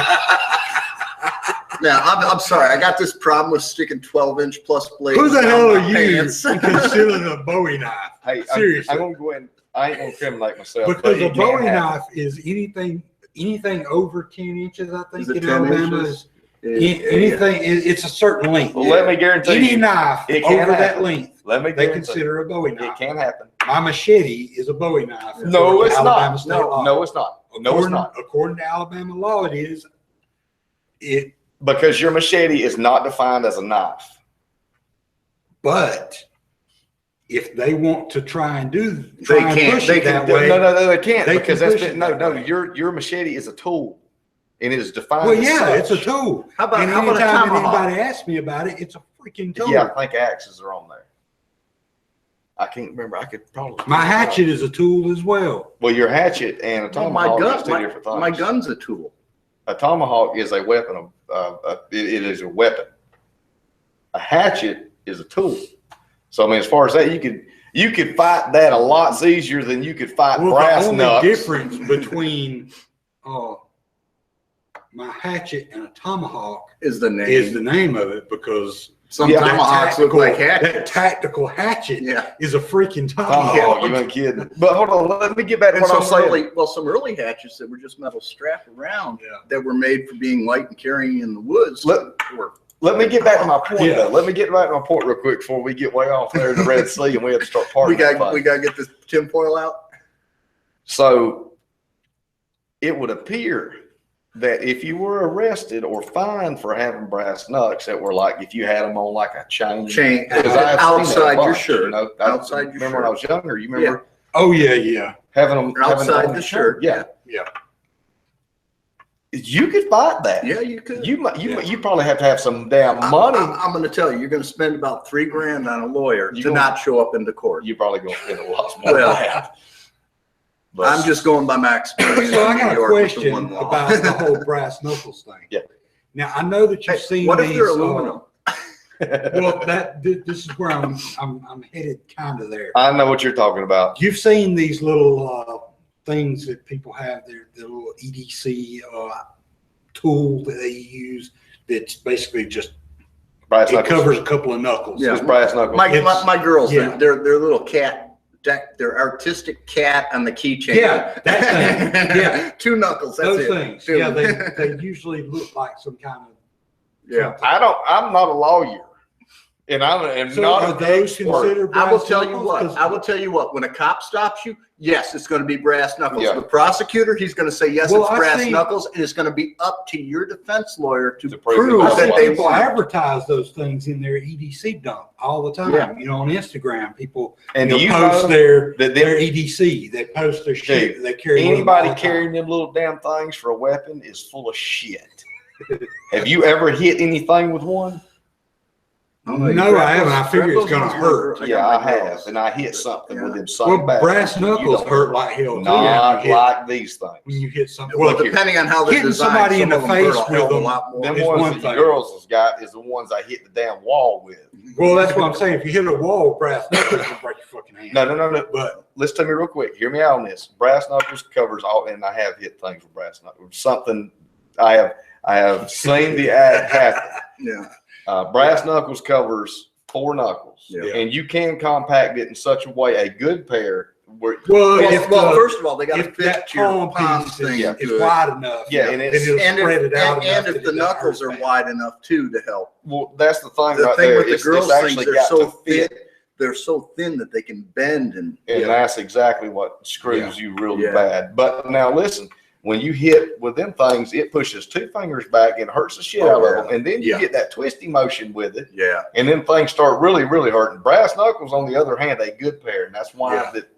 Now, I'm sorry. I got this problem with sticking 12-inch plus blades.
Who the
down
hell
my
are you
pants.
concealing a Bowie knife?
hey,
Seriously.
I'm gonna go ahead. I ain't gonna criminate myself.
Because
but
a
it can
Bowie
happen.
knife is anything over 10 inches, I think,
Is it
in
10
Alabama.
inches?
Anything, it's a certain length.
Well, let me guarantee
Any
you.
knife
It can
over that
happen.
length,
Let me
they
guarantee
consider a Bowie
it
knife.
can happen.
My machete is a Bowie knife.
No,
according to
it's
Alabama
not.
state law.
No, it's not. No, it's
According-
not.
According to Alabama law, it is. It,
Because your machete is not defined as a knife.
but if they want to try and
They can't.
push
They
it
can
that
do-
way.
No, they can't
They
because
can
that's
push it
no.
that way.
Your machete is a tool, and it is defined.
Well,
as
yeah,
such.
it's a tool.
How about
And
how about a
anytime
tomahawk?
anybody asks me about it, it's a freaking tool.
Yeah, I think axes are on there. I can't remember. I could probably.
My hatchet is a tool as well.
Well, your hatchet and a
Well,
tomahawk is two different things.
my gun's a tool.
A tomahawk is a weapon. It is a weapon. A hatchet is a tool. So I mean, as far as that, you could fight that a lot easier than you could fight brass
the
knucks.
only difference between my hatchet and a tomahawk
Is the name.
is the name of it, because
Some
Yeah,
tomahawks look like
that
hatchets.
tactical hatchet
Yeah.
is a freaking
Tomahawk,
tomahawk.
you ain't kidding. But hold on, let me get back to
And
what I'm saying.
some early hatchets that were just metal strapped around
Yeah.
that were made for being light and carrying in the woods.
Let me get back to my point
Yeah.
though. Let me get back to my point real quick before we get way off there in the Red Sea and we have to start partying.
We got to get this tinfoil out.
So it would appear that if you were arrested or fined for having brass knucks that were like, if you had them on like a chain,
Chain
'cause I have seen that a
outside your
bunch,
shirt.
you know,
Outside your
remember when I was younger, you remember
Oh yeah.
having them
Outside
on
the
your
shirt.
Yeah.
Yeah.
You could fight that.
Yeah, you could.
You probably have to have some damn money.
I'm going to tell you, you're going to spend about $3,000 on a lawyer
You
to
gonna-
not show up into court.
You're probably going to spend a lot more
Well,
than that. But
I'm just going by my experience.
So I
in
got
New
a
York with the
question
one law.
about the whole brass knuckles thing.
Yeah.
Now I know that you've
Hey,
seen
what if
these.
they're aluminum?
Well, this is where I'm headed, kind of there.
I know what you're talking about.
You've seen these little things that people have, their little EDC tool that they use. That's basically just
Brass
it
knuckles.
covers a couple of knuckles.
Yeah.
Just brass knuckles.
My girls,
Yeah.
their little cat, their artistic cat on the keychain.
Yeah, that thing. Yeah.
2 knuckles. That's
Those
it.
things.
Two.
Yeah, they usually look like some kind of.
Yeah.
I'm not a lawyer. And I'm
So
not
are
an
those
expert.
considered
I will
brass
tell you
knuckles?
what.
'Cause-
I will tell you what. When a cop stops you, yes, it's going to be brass knuckles.
Yeah.
The prosecutor, he's going to say yes,
Well,
it's
I
brass
see-
knuckles, and it's going to be up to your defense lawyer to
To prove it
prove
I see
that they
people
won.
advertise those things in their EDC dump all the time.
Yeah.
You know, on Instagram, people
And
you
do you
post
know
their
that
their EDC. They post their shit that they carry. with them all
anybody
the time.
carrying them little damn things for a weapon is full of shit. Have you ever hit anything with one?
No, I haven't. I figure it's gonna hurt.
Yeah, I have. And I hit something with them same
Well,
bat.
brass
You
knuckles
don't-
hurt like hell too.
Not
when
like these
when
things.
you hit something.
Well,
Look here.
depending on how they're
Hitting
designed,
somebody in
some
the
of them hurt
face
a hell of a
with
lot more.
Them
It's one
ones that
thing.
your girls has got is the ones I hit the damn wall with.
Well, that's what I'm saying. If you hit a wall with brass knuckles, it'll break your fucking hand.
No.
But
Listen to me real quick. Hear me out on this. Brass knuckles covers all, and I have hit things with brass knuckles. Something I have seen the ad happen.
Yeah.
Brass knuckles covers 4 knuckles,
Yeah.
and you can compact it in such a way, a good pair. Where,
well,
Well, first of all, they got to
if that
fit your
palm
palm
piece
thing.
yeah,
is
good.
wide enough,
Yeah, and
then
it's-
it'll
And
spread it out
and
enough
if
that
the
it doesn't
knuckles
hurt
are
bad.
wide enough too to help.
well, that's the thing
The
right
thing
there.
with the
It's
girls
actually
things, they're
got
so
to fit,
thin. They're so thin that they can bend and
and that's exactly what screws you really
Yeah.
bad. But now listen. When you hit with them things, it pushes 2 fingers back and hurts the shit
Oh,
out
yeah.
of them. And then you
Yeah.
get that twisty motion with it.
yeah.
And then things start really, really hurting. Brass knuckles, on the other hand, a good pair. And that's why
Yeah.
that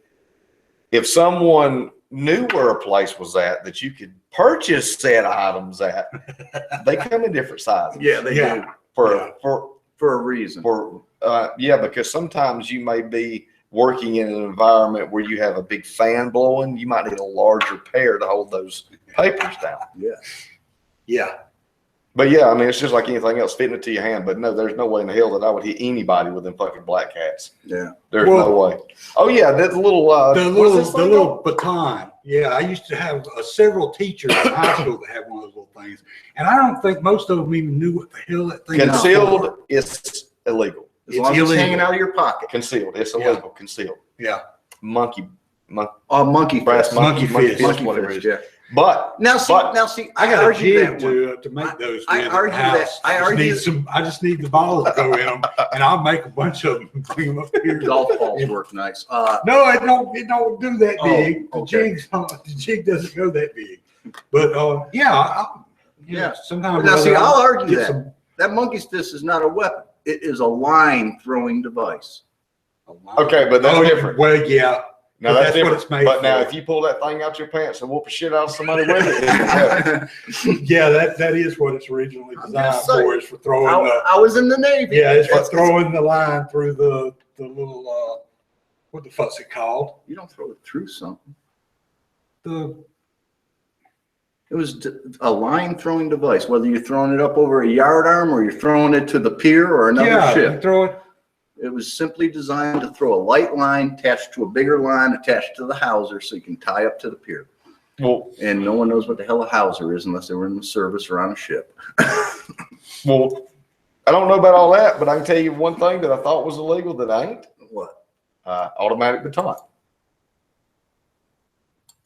if someone knew where a place was at that you could purchase said items at, they come in different sizes.
Yeah, they
Yeah.
do
For
a reason.
because sometimes you may be working in an environment where you have a big fan blowing. You might need a larger pair to hold those papers down.
Yeah.
But yeah, I mean, it's just like anything else, fitting it to your hand. But no, there's no way in the hell that I would hit anybody with them fucking black hats.
Yeah.
There's
Well,
no way. Oh yeah, that little
The
what is this
the
thing
little
called?
baton. Yeah, I used to have several teachers in high school that had one of those little things, and I don't think most of them even knew what the hell that thing was.
Concealed is illegal.
As
It's
long as it's
illegal.
hanging out of your pocket.
Concealed. It's
Yeah.
illegal. Concealed.
Yeah.
Monkey
Monkey
brass
fist.
Monkey fist.
fist, whatever it is.
Yeah.
But
Now see,
But-
I got a
argue
jig
that one.
to make those.
I
with at
argue
the
that-
house.
I
Just
argue-
need some. I just need the balls to go in them, and I'll make a bunch of them and bring them up here.
Golf balls work nice.
No, it don't. It don't do that
Oh,
big.
okay.
The jig doesn't go that big. But
Yeah.
Sometimes.
Now see, I'll argue
get
that.
some-
That monkey's fist is not a weapon. It is a line throwing device.
okay, but that's different.
Well, yeah.
Now
But
that's
that's what
different.
it's made
But now,
for.
if you pull that thing out your pants and whoop the shit out of somebody with it, yeah.
Yeah, that is what it's originally
I'm
designed
just saying.
for. Is for throwing the.
I was in the Navy.
Yeah, it's for
It's-
throwing the line through the little what the fuck's it called?
You don't throw it through something.
The
It was a line throwing device, whether you're throwing it up over a yard arm or you're throwing it to the pier or another
yeah, you
ship.
throw it.
It was simply designed to throw a light line attached to a bigger line attached to the hauser so you can tie up to the pier.
Well,
And no one knows what the hell a hauser is unless they were in the service or on a ship.
well, I don't know about all that, but I can tell you one thing that I thought was illegal that ain't.
What?
Automatic baton.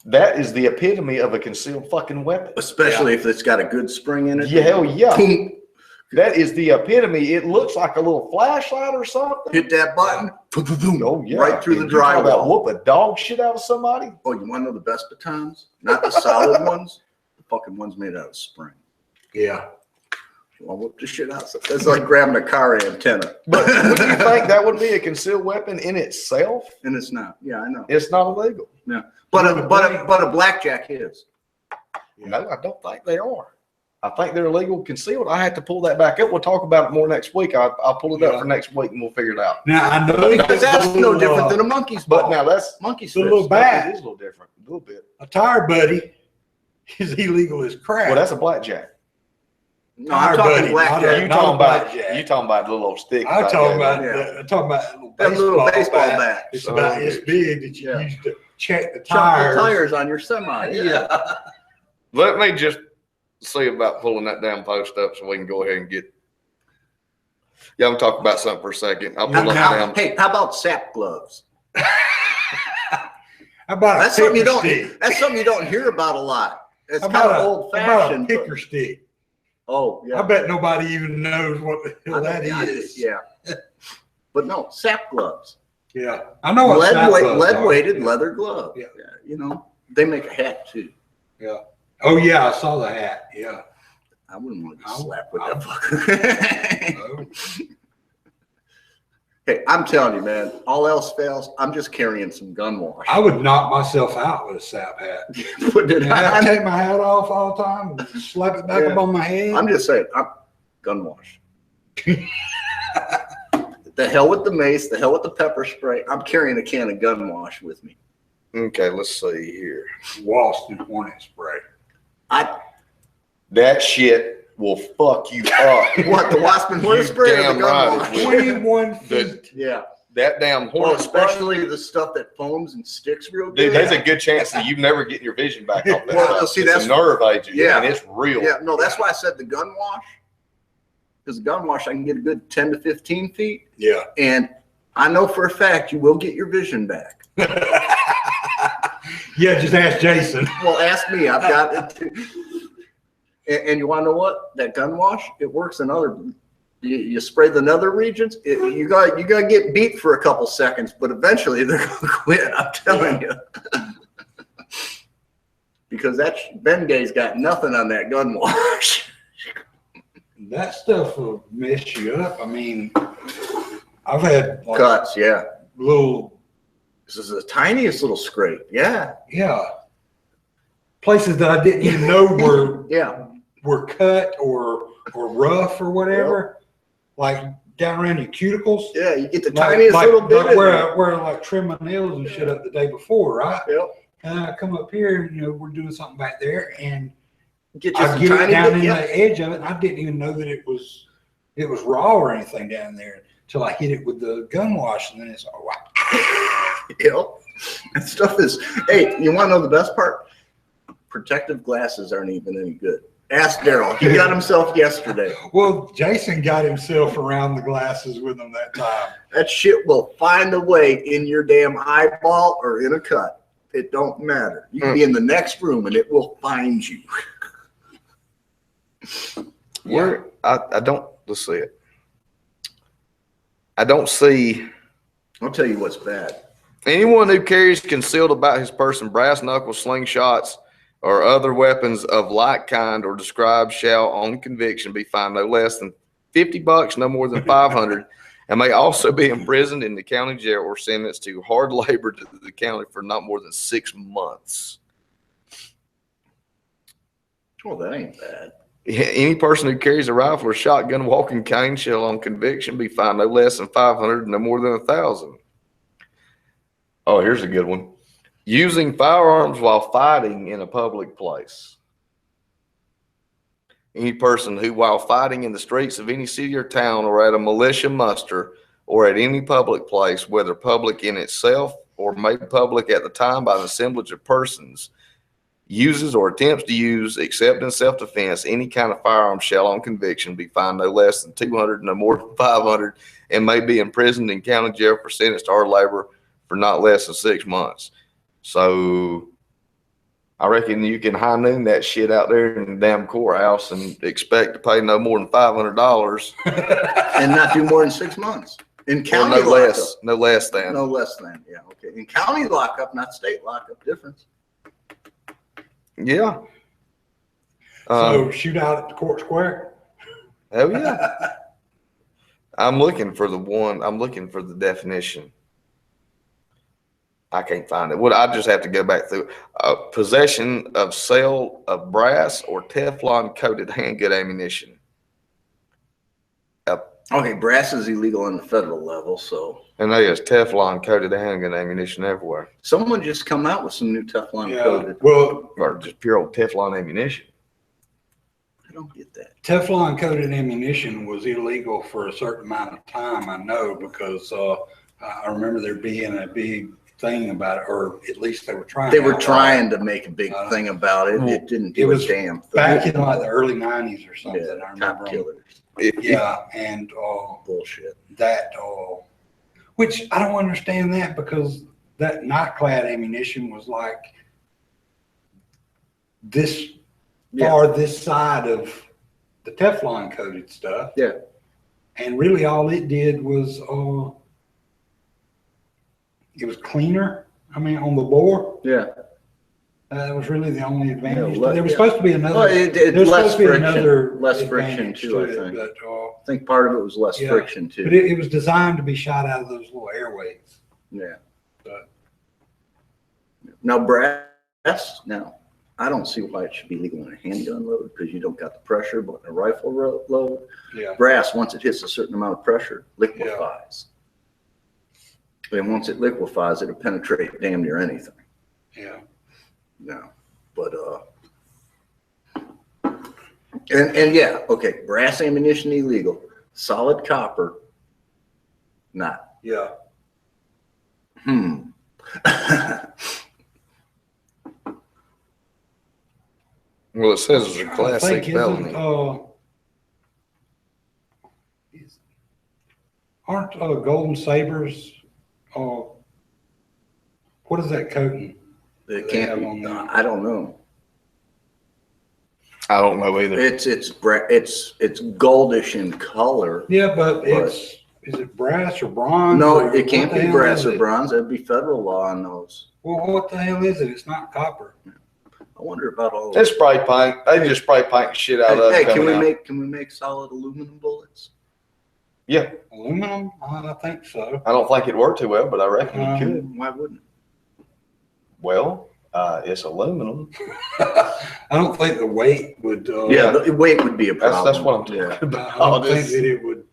That is the epitome of a concealed fucking weapon.
Especially if it's got a good spring in it.
Yeah, hell yeah.
Boom.
That is the epitome. It looks like a little flashlight or something.
Hit that button.
Oh yeah,
Right through the
And you talk about
drywall.
whoop a dog shit out of somebody.
Oh, you want to know the best batons? Not the solid ones. The fucking ones made out of spring.
Yeah.
Well, whoop the shit out. That's like grabbing a car antenna.
But would you think that would be a concealed weapon in itself?
And it's not. Yeah, I know.
It's not illegal.
But a blackjack is.
No, I don't think they are. I think they're illegal concealed. I have to pull that back up. We'll talk about it more next week. I'll pull it up for next week and we'll figure it out.
Now I know
Because that's no different than a monkey's
But
ball.
now that's
Monkey's
the little
fist.
bat.
It is a little different, a little bit.
a tire buddy is illegal as crap.
Well, that's a blackjack.
No, I'm talking
Buddy,
blackjack.
You
not
talking
a
about
blackjack.
you talking about the little old stick?
I'm talking about
Yeah.
I'm talking about a
That little baseball bat.
It's about
Oh,
it's big that you
yeah.
use to check the
Chop
tires.
the tires on your semi. Yeah.
Let me just see about pulling that damn post up so we can go ahead and get. Yeah, I'm talking about something for a second. I'll pull up down.
Hey, how about sap gloves?
How about
That's
a
something you
picker
don't.
stick?
That's something you don't hear about a lot. It's
How
kind
about
of
a-
old
how about a
fashioned.
picker stick?
Oh yeah.
I bet nobody even knows what the hell that is.
Yeah. But no, sap gloves.
Yeah. I know what snap gloves are.
Lead weighted
Yeah.
leather glove.
Yeah.
You know, they make a hat too.
Yeah. Oh yeah, I saw the hat. Yeah.
I wouldn't want to get
I'll-
slapped with
I'll-
that fucker.
Oh,
Hey, I'm telling you, man, all else fails, I'm just carrying some gun wash.
I would knock myself out with a sap hat.
Put it
And I
on.
take my hat off all the time and slap it back
Yeah.
up on my head.
I'm just saying, I'm gun wash. The hell with the mace, the hell with the pepper spray. I'm carrying a can of gun wash with me.
Okay, let's see here.
Wasp and hornet spray.
That shit will fuck you up.
What, the wasp and hornet
You
spray or the
damn
gun
right.
wash?
21
The-
feet.
Yeah.
That damn
Well,
hornet spray.
especially the stuff that foams and sticks real
Dude,
good.
there's a good chance that you never get your vision back off that
Well,
stuff.
see,
it's
that's-
a nerve agent,
Yeah.
and it's real.
Yeah, no, that's why I said the gun wash. Because the gun wash, I can get a good 10 to 15 feet.
Yeah.
And I know for a fact you will get your vision back.
Yeah, just ask Jason.
Well, ask me. I've got it too. And you want to know what? That gun wash, it works in other. You spray the nether regions. You got to get beat for a couple seconds, but eventually they're going to quit. I'm telling you. Because that Bengay's got nothing on that gun wash.
That stuff will mess you up. I mean, I've had like
Cuts, yeah.
little,
This is the tiniest little scrape. Yeah,
yeah, places that I didn't even know
yeah.
were cut or rough or whatever, like down around your cuticles.
Yeah, you get the
Like-
tiniest
like-
little bit
like
in
where
there.
where I like trim my nails and shit up the day before, right?
Yep.
And I come up here, and, we're doing something back there, and
Get you
I
some
get it
tiny
down
bit.
in
Yeah.
the edge of it, and I didn't even know that it was raw or anything down there until I hit it with the gun wash, and then it's all wow.
Yep. That stuff is. Hey, you want to know the best part? Protective glasses aren't even any good. Ask Daryl. He got himself yesterday.
Well, Jason got himself around the glasses with him that time.
That shit will find a way in your damn eyeball or in a cut. It don't matter. You can be in the next room and it will find you.
Where I don't, let's see it. I don't see
I'll tell you what's bad.
anyone who carries concealed about his person brass knuckles, slingshots, or other weapons of like kind or described shall, on conviction, be fined no less than $50, no more than 500, and may also be imprisoned in the county jail or sentenced to hard labor to the county for not more than 6 months.
Oh, that ain't bad.
Any person who carries a rifle or shotgun, walking cane shall, on conviction, be fined no less than 500, no more than 1,000. Oh, here's a good one. Using firearms while fighting in a public place. Any person who, while fighting in the streets of any city or town or at a militia muster or at any public place, whether public in itself or made public at the time by an assemblage of persons, uses or attempts to use, except in self-defense, any kind of firearm shall on conviction be fined no less than 200, no more than 500, and may be imprisoned in county jail for sentence to hard labor for not less than 6 months. So I reckon you can high noon that shit out there in the damn courthouse and expect to pay no more than $500
And not do more than 6 months. In
or
county
no
lockup.
less, no less than.
No less than, yeah, okay. In county lockup, not state lockup, difference.
Yeah.
So shoot out at the court square.
Hell yeah. I'm looking for the definition. I can't find it. I just have to go back through. Possession of sale of brass or Teflon coated handgun ammunition.
Okay, brass is illegal on the federal level, so
And there's Teflon coated handgun ammunition everywhere.
someone just come out with some new Teflon
Yeah.
coated.
Well,
Or just pure old Teflon ammunition.
I don't get that.
Teflon coated ammunition was illegal for a certain amount of time. I know because I remember there being a big thing about it, or at least they were trying.
They were trying to make a big thing about it.
well,
It didn't
it
do
was
a damn thing.
back in like the early '90s or something.
Yeah,
I
top
remember.
killers.
Yeah, and
Bullshit.
that, which I don't understand that because that nightclad ammunition was like this
Yeah.
far this side of the Teflon coated stuff.
Yeah.
And really all it did was it was cleaner. I mean, on the bore,
Yeah.
that was really the only advantage.
Yeah,
there was
yeah.
supposed to be another.
Well, it
there was
less
supposed to be
friction.
another
Less friction
advantage
too,
to
I
it,
think.
But,
I think part of it was less
Yeah.
friction too.
but it was designed to be shot out of those little airways.
Yeah.
But
Now brass, now, I don't see why it should be legal in a handgun load because you don't got the pressure, but in a rifle load,
yeah,
brass, once it hits a certain amount of pressure, liquefies. And once it liquefies, it'll penetrate damn near anything.
yeah.
No, but, and yeah, okay, brass ammunition illegal, solid copper, not.
Yeah.
Well, it says it's a
I
classic
think
felony.
aren't Golden Sabers, what is that coating?
It
They
can't
have
be,
on there.
I don't know.
I don't know either.
It's goldish in color.
Yeah, but is it brass or bronze?
No,
or
it can't
what the
be
hell
brass
is
or
it?
bronze. That'd be federal law on those.
Well, what the hell is it? It's not copper.
I wonder about all
It's
of
spray paint. They just spray paint the shit out of
Hey,
it.
can we make solid aluminum bullets?
Yeah,
Aluminum? I think so.
I don't think it'd work too well, but I reckon it could.
Why wouldn't
Well, it's aluminum.
I don't think the weight would.
it? Yeah, the weight would be a problem.
That's what I'm talking
Yeah.
about.
I don't think
This-
that it would.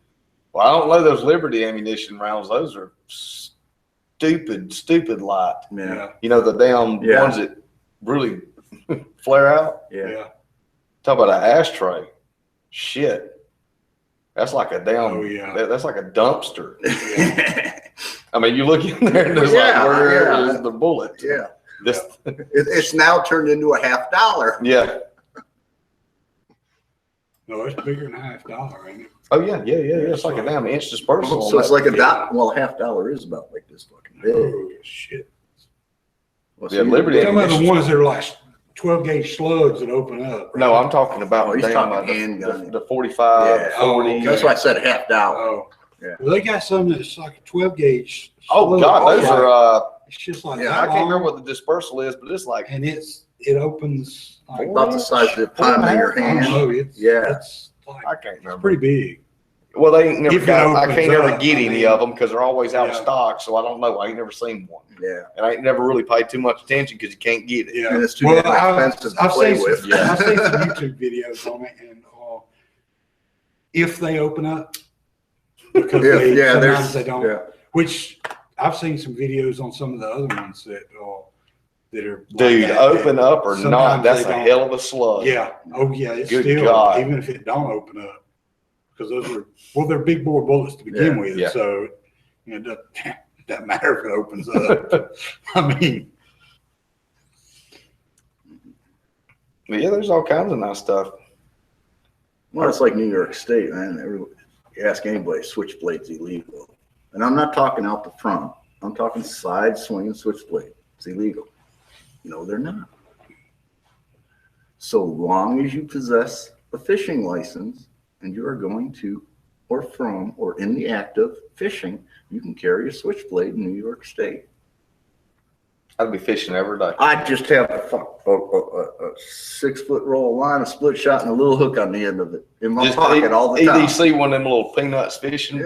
Well, I don't know those Liberty ammunition rounds. Those are stupid light.
Yeah,
You know, the damn
Yeah.
ones that really flare out.
yeah.
Yeah.
Talk about an ashtray. Shit. That's like a damn,
Oh, yeah.
that's like a dumpster. I mean, you look in there and there's
Yeah,
like, where
yeah.
is the bullet?
Yeah.
This,
It's now turned into a $50.
yeah.
No, it's bigger than $50, ain't it?
Oh, yeah. It's like a damn inch dispersal.
So
on
it's
that.
like a dot. Well, $50 is about like this fucking big.
Oh, shit.
Well,
Yeah, Liberty
Talking about the
ammunition.
ones that are like 12 gauge slugs that open up. Right?
No, I'm talking about
Oh, he's
the damn,
talking handgun.
the 45,
Yeah.
40.
Oh,
That's why I said $50.
Oh.
Yeah.
Well, they got some that's like a 12 gauge.
Oh,
slug.
God, those are,
It's just like
Yeah,
that
I can't remember
long,
what the dispersal is, but it's like,
and it opens like
About the size of the palm of your hand.
Oh, it's
Yeah.
It's like
I can't
it's
remember.
pretty big.
Well, they ain't never
If it
got, I
opens
can't ever
up,
get
I
any
mean,
of them because they're always out of
yeah.
stock. So I don't know. I ain't never seen one.
Yeah.
And I ain't never really paid too much attention because you can't get it.
Yeah,
And it's too damn expensive to
I've
play
seen
with.
Some,
Yeah.
I've seen some YouTube videos on it, and if they open up, because
Yeah,
they,
yeah,
sometimes
there's,
they don't.
yeah.
Which I've seen some videos on some of the other ones that are like
Dude,
that,
open up or
sometimes
not, that's
they
a
don't.
hell of a slug.
Yeah. Oh yeah. It's
Good
still,
God.
even if it don't open up, because they're big bore bullets to begin with.
Yeah.
So it doesn't matter if it opens up. I mean,
But yeah, there's all kinds of nice stuff.
Well, it's like New York State, man. You ask anybody, switchblade's illegal. And I'm not talking out the front. I'm talking side swinging switchblade. It's illegal. No, they're not. So long as you possess a fishing license and you are going to or from or in the act of fishing, you can carry a switchblade in New York State.
I'd be fishing every day.
I just have a 6-foot roll of line, a split shot, and a little hook on the end of it in my pocket all the time.
EDC, one of them little peanuts fishing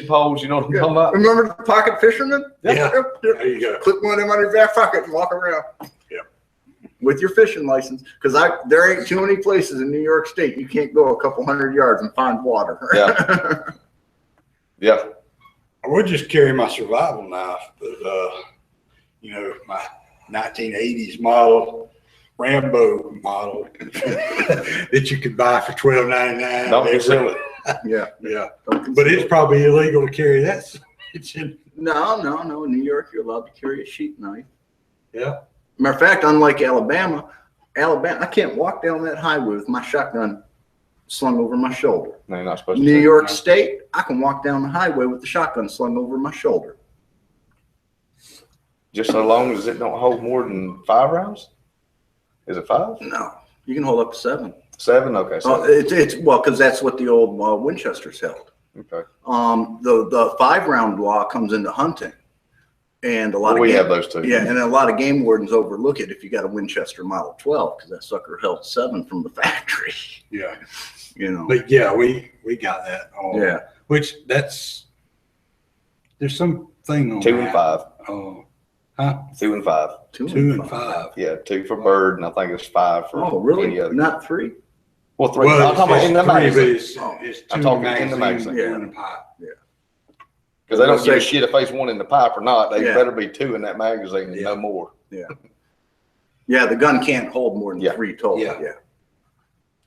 poles, you know what I'm talking about?
Remember the pocket fisherman?
Yeah. There you go.
Clip one of them on your back pocket and walk around.
Yep.
With your fishing license, because there ain't too many places in New York State you can't go a couple hundred yards and find water.
Yeah. Yeah.
I would just carry my survival knife, but my 1980s model, Rambo model that you could buy for $12.99.
Don't conceal it.
Yeah.
Yeah. But it's probably illegal to carry that.
No. In New York, you're allowed to carry a sheath knife.
Yeah.
Matter of fact, unlike Alabama, I can't walk down that highway with my shotgun slung over my shoulder.
No, you're not supposed to.
New York State, I can walk down the highway with the shotgun slung over my shoulder.
Just so long as it don't hold more than 5 rounds? Is it 5?
No, you can hold up to 7.
7? Okay.
Oh, it's well, because that's what the old Winchesters held.
Okay.
The 5-round law comes into hunting, and a lot of
we have those too.
Yeah, and a lot of game wardens overlook it if you got a Winchester Model 12 because that sucker held 7 from the factory.
Yeah.
But
yeah, we got that.
Yeah.
Which there's something on
2 and 5.
Oh. Huh?
2 and 5.
2
and 5.
Yeah, 2 for bird, and I think it's 5 for
Oh, really?
any other.
Not 3?
Well, 3.
Well,
I'm talking about in the magazine.
It's 2
I'm talking in the magazine.
Yeah.
In the pipe.
Because they don't give a shit if there's 1 in the pipe or not. They
Yeah.
better be 2 in that magazine and no more.
Yeah, the gun can't hold more than
Yeah.
3 total.
Yeah.
Yeah.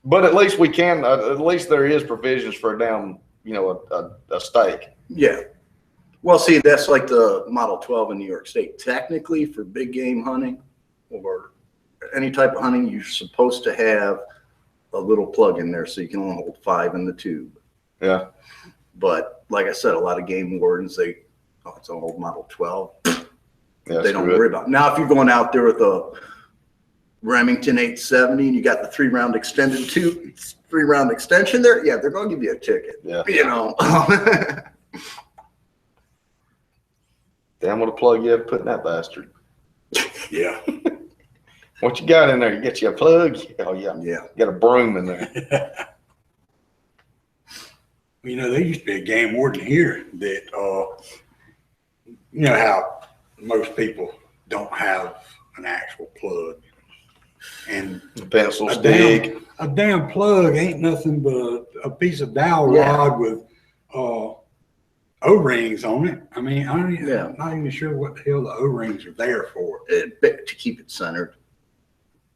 But at least we can. At least there is provisions for a down, a stake.
Yeah. Well, see, that's like the Model 12 in New York State. Technically, for big game hunting or any type of hunting, you're supposed to have a little plug in there so you can only hold 5 in the tube.
Yeah.
But like I said, a lot of game wardens, it's an old Model 12.
Yeah,
They don't worry about it. Now, if you're going out there with a Remington 870 and you got the 3-round extended tube, 3-round extension there, yeah, they're going to give you a ticket.
Yeah. Damn, what a plug you have put in that bastard.
Yeah.
What you got in there? You get you a plug? Oh, yeah.
Yeah.
You got a broom in there.
There used to be a game warden here that, how most people don't have an actual plug. And
Pencil stick.
a damn plug ain't nothing but a piece of dowel rod with O-rings on it. I mean, I'm not even sure what the hell the O-rings are there for.
To keep it centered.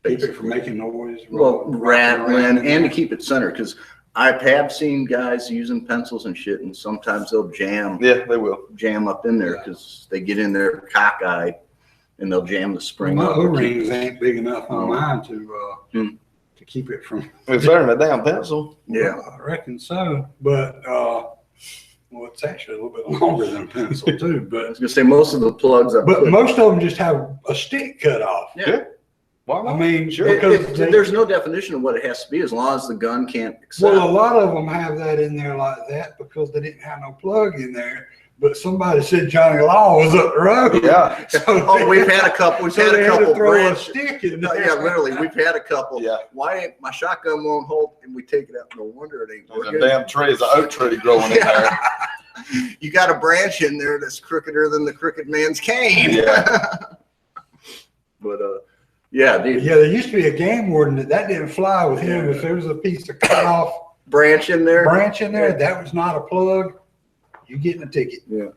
Keep it from making noise.
Well, rattling, and to keep it centered, because I have seen guys using pencils and shit, and sometimes they'll jam
Yeah, they will.
up in there because they get in there cockeyed and they'll jam the spring
My
up.
O-rings ain't big enough on mine to keep it from.
It's better than a damn pencil.
Yeah.
Well, I reckon so, but it's actually a little bit longer than a pencil too.
I
But
was gonna say most of the plugs
most of them just have a stick cut off.
Yeah.
Why not?
I mean,
Because there's no definition of what it has to be as long as the gun can't accept.
Well, a lot of them have that in there like that because they didn't have no plug in there. But somebody said Johnny Law was up the road.
Yeah.
So
we've had a couple. We've
so
had
they
a
had to
couple
throw a
branches.
stick in
No,
there.
yeah, literally, we've had a couple.
Yeah.
Why ain't my shotgun won't hold? And we take it out. No wonder it ain't
There's
working.
a damn tree. There's an oak tree growing in there.
You got a branch in there that's crookeder than the crooked man's cane.
Yeah.
But yeah, dude,
Yeah, there used to be a game warden that didn't fly with him. If there was a piece of cut off
branch in there.
branch in there, that was not a plug. You getting a ticket.
Yeah.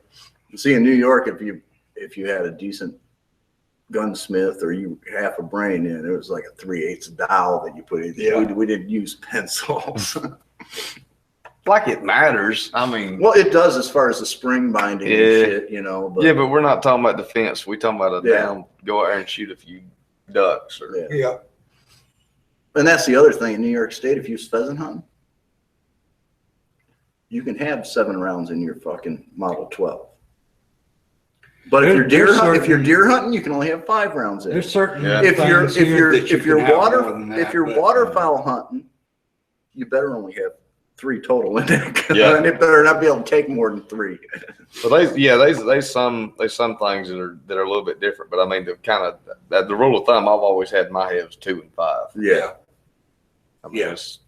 See, in New York, if you had a decent gunsmith or you half a brain in, it was like a 3/8 dowel that you put in.
Yeah.
We didn't use pencils.
Like it matters. I mean,
Well, it does as far as the spring binding and
Yeah.
shit, you know. But
yeah, but we're not talking about defense. We're talking about a
Yeah.
damn go out there and shoot a few ducks. Or,
yeah.
Yeah.
And that's the other thing in New York State. If you use pheasant hunting, you can have 7 rounds in your fucking Model 12. But if
There's
you're
certain-
deer hunting, you can only have 5 rounds in.
There's certain
Yeah.
If you're
things here that you
if you're
can have
water
more than that,
if you're
but,
waterfowl hunting, you better only have 3 total in it.
Yeah.
And it better not be able to take more than 3.
So there's some things that are a little bit different. But I mean, the rule of thumb I've always had in my head was 2 and 5.
Yeah.
I mean,
Yeah.
it's-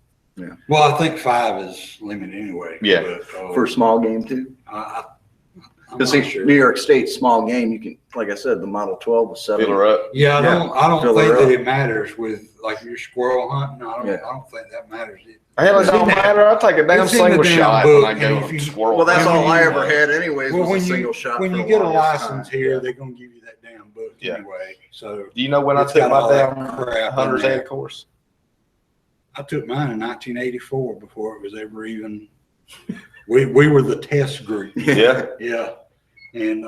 Well, I think 5 is limited anyway.
Yeah.
But,
For small game too.
I'm
Because
not sure.
New York State small game, you can, like I said, the Model 12 was 7.
fill her up.
Yeah, I don't
fill
think
her
that
up.
it matters with like your squirrel hunting. I
Yeah.
don't think that matters.
Hell, it don't matter. I take a damn
It's in the
single
damn
shot
book,
when I go
and if you-
squirrel.
Well, that's
When
all
you-
I ever had anyways,
Well,
was a
when
single
you
shot.
when
for
you
the
get a
longest
license
time.
here, they're gonna give you that damn book
Yeah.
anyway. So
Do you know when I
It's
took
got
my
all that
damn
crap in
hunter's
there.
ed course?
I took mine in 1984 before it was ever even. We were the test group.
Yeah.
Yeah, and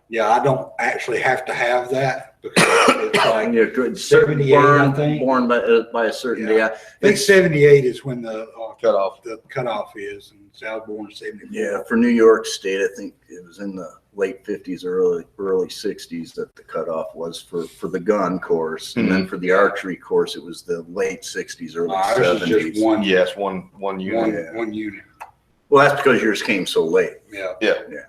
yeah, I don't actually have to have that because it's like
Yeah, good.
78, I think.
Born by a certain
Yeah.
day.
I think 78 is when the
Cut off.
the cutoff is, and so I was born in 74.
Yeah, for New York State, I think it was in the late 50s or early 60s that the cutoff was for the gun course, and then for the archery course, it was the late 60s, early
Ours is
70s.
just one,
Yes, one unit.
Yeah.
one unit.
Well, that's because yours came so late.
Yeah.
Yeah.
Yeah.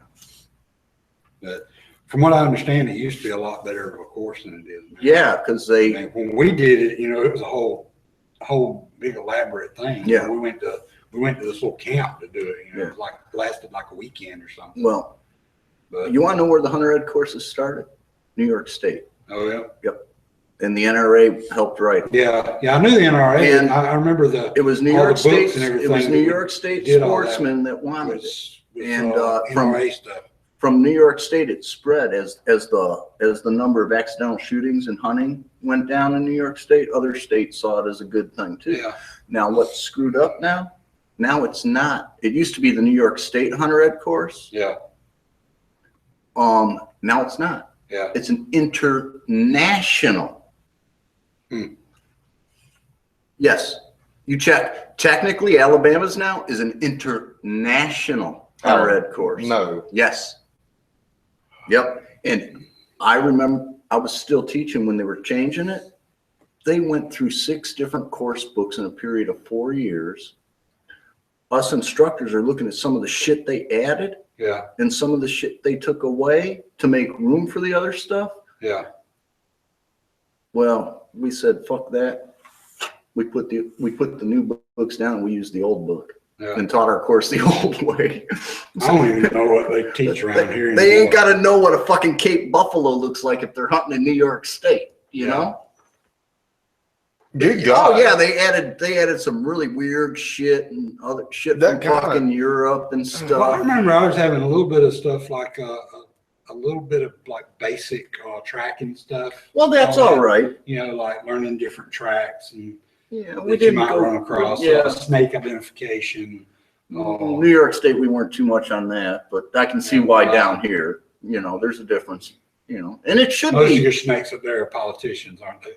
But from what I understand, it used to be a lot better of a course than it is now.
Yeah, because
I
they,
mean, when we did it, it was a whole big elaborate thing.
Yeah.
We went to this little camp to do it. It
Yeah.
was lasted like a weekend or something.
well,
But
you want to know where the hunter ed courses started? New York State.
oh
And the NRA helped write it.
yeah, I knew the NRA.
And
I remember the
It was New
all the
York
books
State,
and
it
everything
was
that
New
we
York State
did all that
sportsmen that wanted it.
with
And, from-
NRA stuff.
From New York State, it spread as the number of accidental shootings and hunting went down in New York State. Other states saw it as a good thing too.
Yeah,
Now, what's screwed up now? Now it's not. It used to be the New York State hunter ed course.
yeah,
Now it's not.
yeah.
It's an international.
Hmm.
Yes, you check. Technically, Alabama's now is an international hunter ed course.
No.
Yes. Yep. And I remember I was still teaching when they were changing it. They went through 6 different course books in a period of 4 years. Us instructors are looking at some of the shit they added
Yeah,
and some of the shit they took away to make room for the other stuff.
yeah,
Well, we said, fuck that. We put the new books down and we used the old book
yeah.
and taught our course the old way.
I don't even know what they teach around here.
They ain't
anymore.
got to know what a fucking Cape Buffalo looks like if they're hunting in New York State, you
Yeah.
know?
Good God.
Oh yeah, they added some really weird shit and other shit
That
from
kinda-
fucking Europe and
Well, I
stuff.
remember I was having a little bit of stuff like a little bit of like basic tracking stuff.
Well, that's
all
all
that.
right.
Like learning different tracks and
Yeah,
that
we
you
didn't
might
go.
run across.
Yeah,
Snake identification.
New York State, we weren't too much on that, but I can see why down here. There's a difference. And it should
Most of
be
your snakes up there are politicians, aren't they?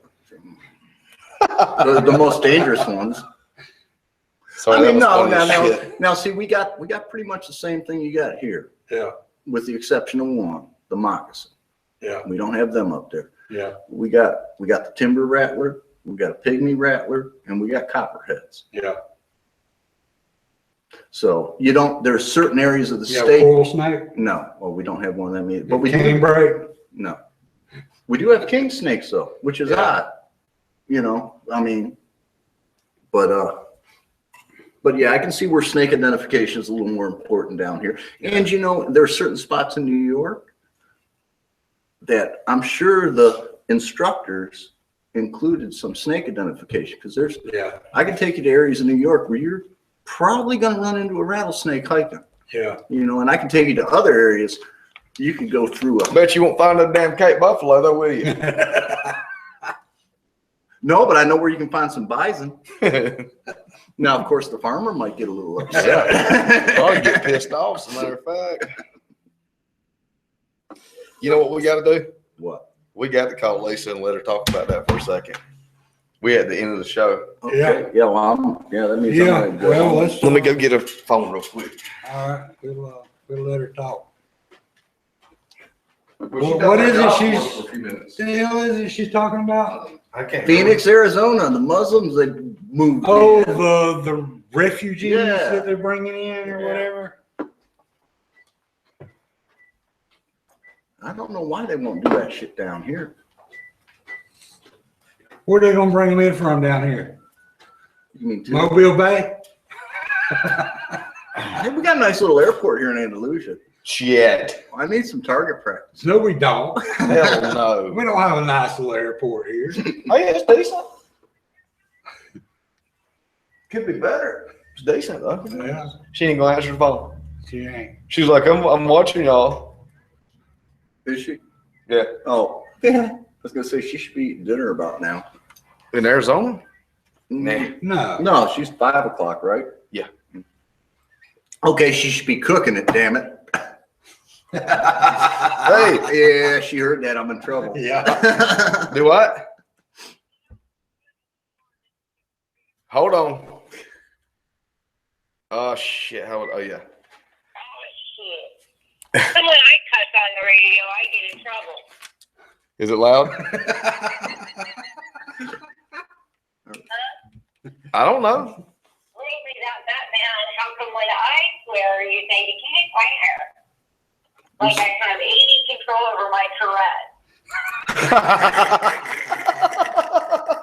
the most dangerous ones.
Sorry,
I mean,
that
no,
was
no,
funny
no.
as shit.
Now, see, we got pretty much the same thing you got here,
Yeah,
with the exception of one, the moccasin.
yeah,
We don't have them up there.
yeah,
We got the timber rattler, we got a pygmy rattler, and we got copperheads.
yeah.
So there's certain areas of the
Yeah,
state.
coral snake.
No, well, we don't have one of them either. But we
Cane
do.
break.
No, we do have king snakes though, which is
Yeah.
odd. I mean, but yeah, I can see where snake identification is a little more important down here. And there are certain spots in New York that I'm sure the instructors included some snake identification because
Yeah,
I can take you to areas in New York where you're probably going to run into a rattlesnake hiking.
Yeah.
You know, and I can take you to other areas. You could go through a,
Bet you won't find a damn Cape Buffalo though, will you?
no, but I know where you can find some bison. Now, of course, the farmer might get a little upset.
I'll get pissed off, as a matter of fact. You know what we got to do?
What?
We got to call Lisa and let her talk about that for a second. We at the end of the show.
Okay. Yeah. Well, that means I'm
Yeah,
gonna go.
well, let's,
Let me go get a phone real quick.
all right, we'll let her talk.
Well,
what is it she's-
For a few minutes.
The hell is it she's talking about?
I can't.
Phoenix, Arizona. The Muslims, they moved.
Oh,
in.
the refugees
Yeah.
that they're bringing in or
Yeah.
whatever.
I don't know why they won't do that shit down here.
Where they gonna bring them in from down here?
You mean
Mobile Bay?
Hey, we got a nice little airport here in Andalusia.
Shit.
I need some target practice.
No, we don't.
Hell no.
We don't have a nice little airport here.
Oh yeah, it's decent. Could be better. It's decent though.
Yeah,
She ain't gonna answer the phone.
she ain't.
She's like, I'm watching y'all.
Is she?
Yeah.
Oh, yeah. I was gonna say she should be eating dinner about now.
In Arizona? Nah.
No.
No, she's 5 o'clock, right?
Yeah.
Okay, she should be cooking it. Damn it.
Hey.
Yeah, she heard that. I'm in trouble.
Yeah.
Do what? Hold on. Oh shit. Oh yeah.
Oh, shit. When I cuss on the radio, I get in trouble.
Is it loud? I don't know.
Lately, that man, how come when I swear, you say you can't swear? Like I have 80 control over my Tourette.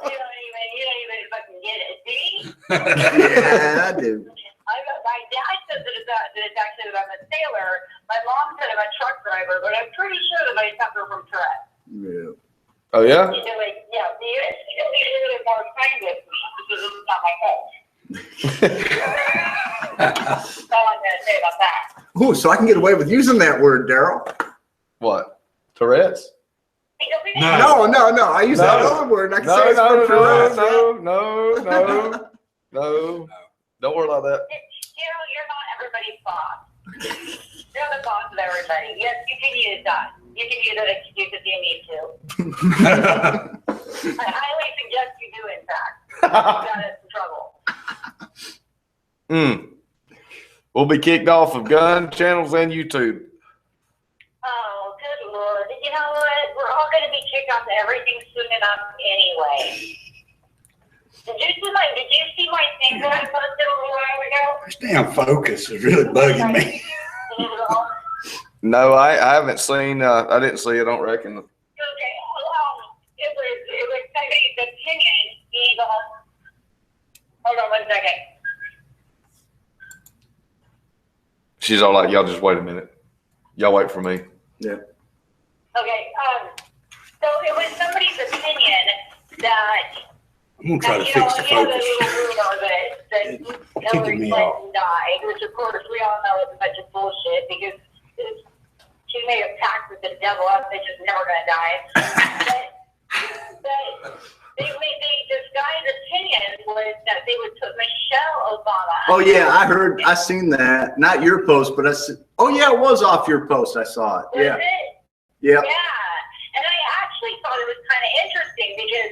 You don't even fucking get it, see?
Yeah, I do.
My dad says that it's actually that I'm a sailor. My mom said I'm a truck driver, but I'm pretty sure that I suffer from Tourette.
Yeah.
Oh yeah?
You know, like, yeah, you should be a little bit more kind with me because it's not my fault. That's all I'm going to say about that.
Ooh, so I can get away with using that word, Daryl.
What? Tourette's?
No.
No. I use that other word. I can say it's for Tourette's.
No. Don't worry about that.
You're not everybody's boss. You're the boss of everybody. Yes, you can use that. You can use that excuse if you need to. I highly suggest you do, in fact. You got us in trouble.
We'll be kicked off of gun channels and YouTube.
Oh, good Lord. You know what? We're all going to be kicked off everything soon enough anyway. Did you see my thing that I posted a little while ago?
This damn focus is really bugging me.
No, I haven't seen. I didn't see it. I don't reckon.
Okay, it was somebody's opinion, Eagle. Hold on 1 second.
She's all like, y'all just wait a minute. Y'all wait for me.
Yeah.
Okay, so it was somebody's opinion that
I'm gonna try to
you
fix
know,
the
you know,
focus.
the little rumor that Hillary
ticking me
Clinton died, which of course we all know is a bunch of bullshit because she made a pact with the devil. I think she's never gonna die. but this guy's opinion was that they would put Michelle Obama.
Oh yeah, I seen that. Not your post, but oh yeah, it was off your post. I saw it.
Was
Yeah.
it?
Yeah.
Yeah, and I actually thought it was kind of interesting because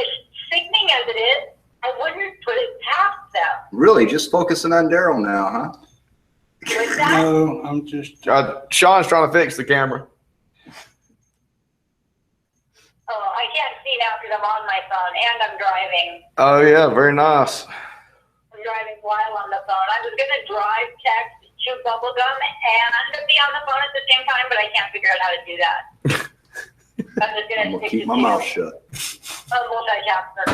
as sickening as it is, I wouldn't put it past them.
Really, just focusing on Daryl now, huh?
With that,
No, I'm just.
Sean's trying to fix the camera.
oh, I can't see now because I'm on my phone and I'm driving.
Oh yeah, very nice.
I'm driving while on the phone. I was gonna drive, text, chew bubblegum, and be on the phone at the same time, but I can't figure out how to do that. I'm just
I'm
gonna
gonna
stick
keep
to
my mouth shut.
multitasker.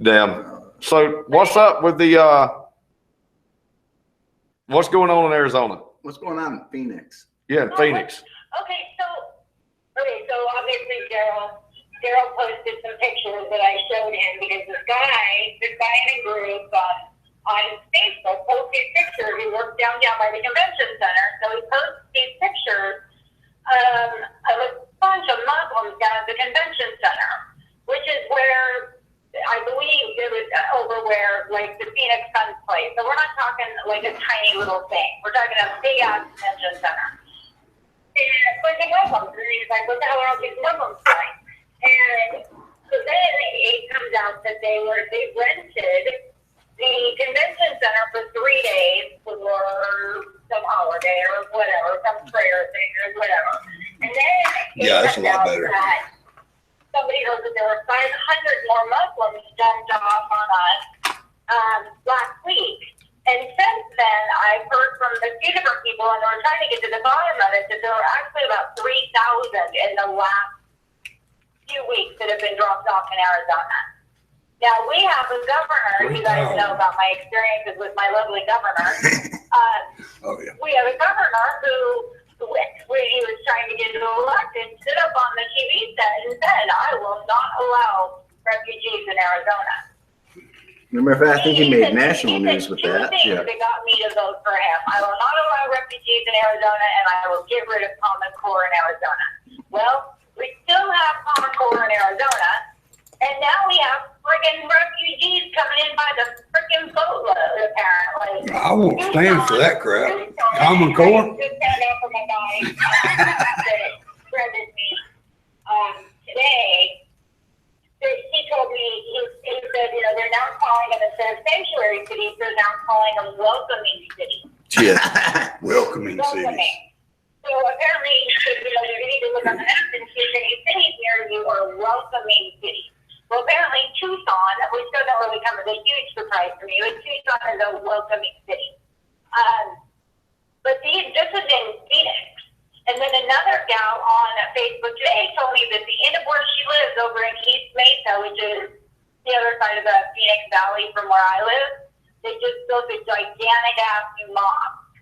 Damn. So what's up with the what's going on in Arizona?
What's going on in Phoenix?
Yeah, in Phoenix.
Okay, so obviously Daryl posted some pictures that I showed him because this guy in a group on Facebook posts these pictures. He works downtown by the convention center, so he posts these pictures of a bunch of Muslims down at the convention center, which is where I believe it was over where like the Phoenix Suns play. So we're not talking like a tiny little thing. We're talking a big ass convention center. And a bunch of Muslims. And he's like, what the hell are all these Muslims doing? And so then it comes out that they rented the convention center for 3 days for some holiday or whatever, some prayer thing or whatever. And then it
that's a
comes
lot
out
better.
that somebody heard that there were 500 more Muslims dumped off on us last week. And since then, I've heard from a few different people, and we're trying to get to the bottom of it, that there were actually about 3,000 in the last few weeks that have been dropped off in Arizona. Now, we have a governor, you guys know about my experiences with my lovely governor.
Oh, yeah.
We have a governor who, when he was trying to get elected, stood up on the TV set and said, I will not allow refugees in Arizona.
Remember, I think he made national news with that.
Yeah. That got me to vote for him. I will not allow refugees in Arizona, and I will get rid of Common Core in Arizona. Well, we still have Common Core in Arizona, and now we have friggin' refugees coming in by the frickin' boatload, apparently.
I won't stand for that crap. Common Core?
Just found out from a guy that threatened me today. He told me, he said, you know, they're now calling them, instead of sanctuary cities, they're now calling them welcoming cities.
Yeah.
Welcoming cities.
So apparently, you know, you need to look on the map and see if any cities near you are welcoming cities. Well, apparently Tucson, which doesn't really come as a huge surprise to me, but Tucson is a welcoming city. But this is in Phoenix. And then another gal on Facebook today told me that the end of where she lives over in East Mesa, which is the other side of the Phoenix Valley from where I live, they just built a gigantic ass new mosque.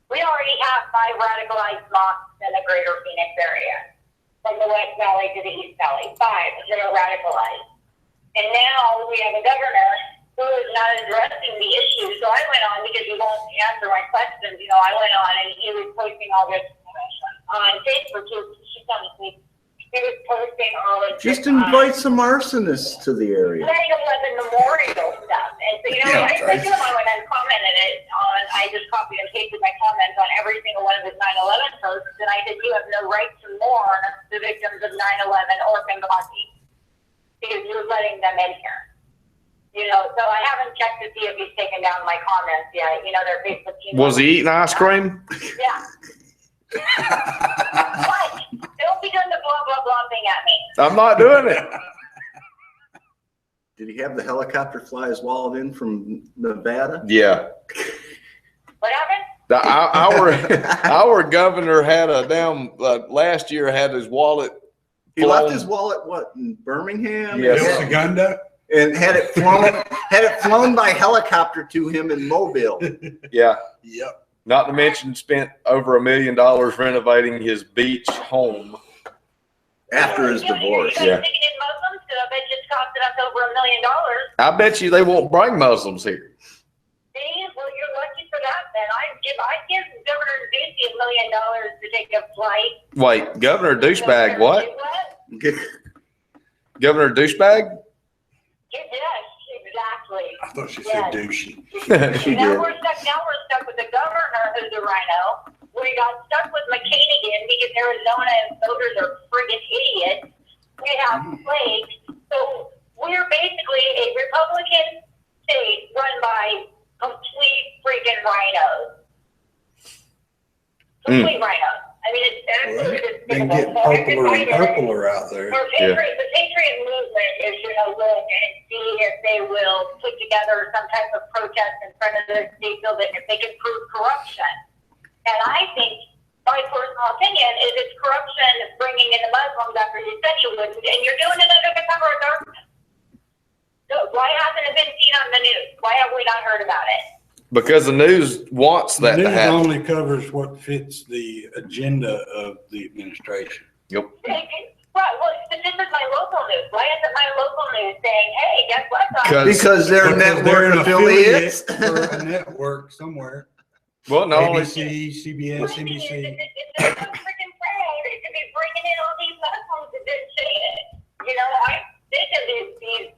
We already have 5 radicalized mosques in the greater Phoenix area, from the West Valley to the East Valley, 5 that are radicalized. And now we have a governor who is not addressing the issue. So I went on, because he won't answer my questions, you know, I went on and he was posting all this on Facebook. He was posting all of this.
Just invite some arsonists to the area.
9/11 memorial stuff. And so, you know,
Yeah,
I said to him, I went and commented it on, I just copied and pasted my comments on every single one of his 9/11 posts. And I said, you have no right to mourn the victims of 9/11 or Benghazi, because you're letting them in here. You know, so I haven't checked to see if he's taken down my comments yet. You know, their Facebook team.
Was he eating ice cream?
Yeah. What? Don't be doing the blah, blah, blah thing at me.
I'm not doing it.
Did he have the helicopter fly his wallet in from Nevada?
Yeah.
What happened?
Our governor had a last year had his wallet.
He left his wallet, what, in Birmingham?
Yes.
Bill Segunda?
And had it flown by helicopter to him in Mobile.
Yeah.
Yep.
Not to mention spent over $1 million renovating his beach home.
After his divorce.
You guys taking in Muslims? Because I bet you it's costing us over $1 million.
I bet you they won't bring Muslims here.
See? Well, you're lucky for that then. I'd give Governor Ducey $1 million to take a flight.
Wait, Governor Douchebag, what?
What?
Governor Douchebag?
Yes, exactly.
I thought she said douchey.
She
Now
did.
we're stuck with the governor who's a rhino. We got stuck with McCain again because Arizona and voters are friggin' idiots. We have plagues. So we're basically a Republican state run by complete friggin' rhinos. Complete rhinos. I mean, it's absolutely
They
despicable.
get purpler and purpler out there.
The Patriot movement is going to look and see if they will put together some type of protest in front of the state building if they can prove corruption. And I think, my personal opinion, is it's corruption bringing in the Muslims after you said you wouldn't, and you're doing it under the cover of darkness. So why hasn't it been seen on the news? Why have we not heard about it?
Because the news wants that
The
to
news
happen.
only covers what fits the agenda of the administration.
Yep.
Well, Right, well, but this is my local news. Why isn't my local news saying, hey, guess what, guys?
Because they're
Because
network
an
affiliates.
affiliate for a network somewhere.
Well, no,
ABC, CBS,
My thing is,
NBC.
it's so freaking proud to be bringing in all these Muslims that didn't say it. You know, I'm sick of these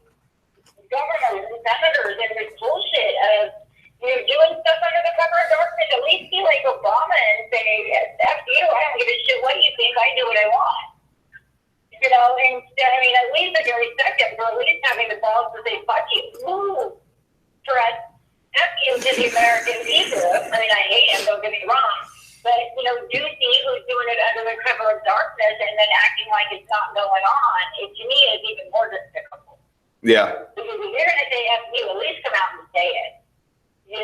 governors and senators and this bullshit of, doing stuff under the cover of darkness. At least be like Obama and say, F you, I don't give a shit what you think, I do what I want. You know, instead, I mean, at least I can respect him for at least having the balls to say, fuck you. Ooh, Fred. F you to the American people. I mean, I hate him, don't get me wrong. But, Ducey, who's doing it under the cover of darkness and then acting like it's not going on, it to me is even more despicable.
yeah.
Because if you're going to say F you, at least come out and say it. You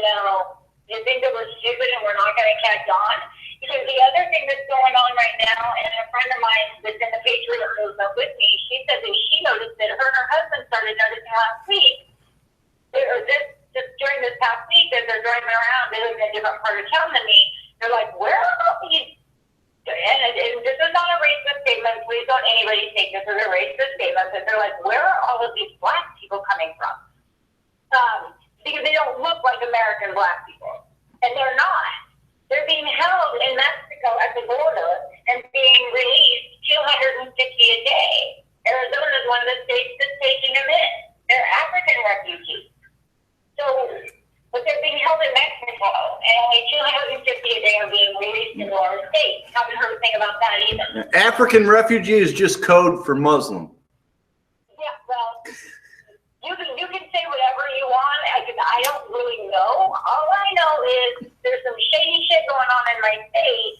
think that we're stupid and we're not going to catch on? Because the other thing that's going on right now, and a friend of mine that's in the Patriot movement with me, she said that she noticed that her and her husband started noticing last week, or just during this past week, as they're driving around, they live in a different part of town than me. They're like, where are all these? And this is not a racist statement. Please don't anybody take this as a racist statement. But they're like, where are all of these black people coming from? Because they don't look like American black people, and they're not. They're being held in Mexico at the border and being released $250 a day. Arizona is one of the states that's taking them in. They're African refugees. So, but they're being held in Mexico, and only $250 a day are being released into our state. Haven't heard a thing about that either.
African refugee is just code for Muslim.
Yeah, well, you can say whatever you want. I don't really know. All I know is there's some shady shit going on in my state,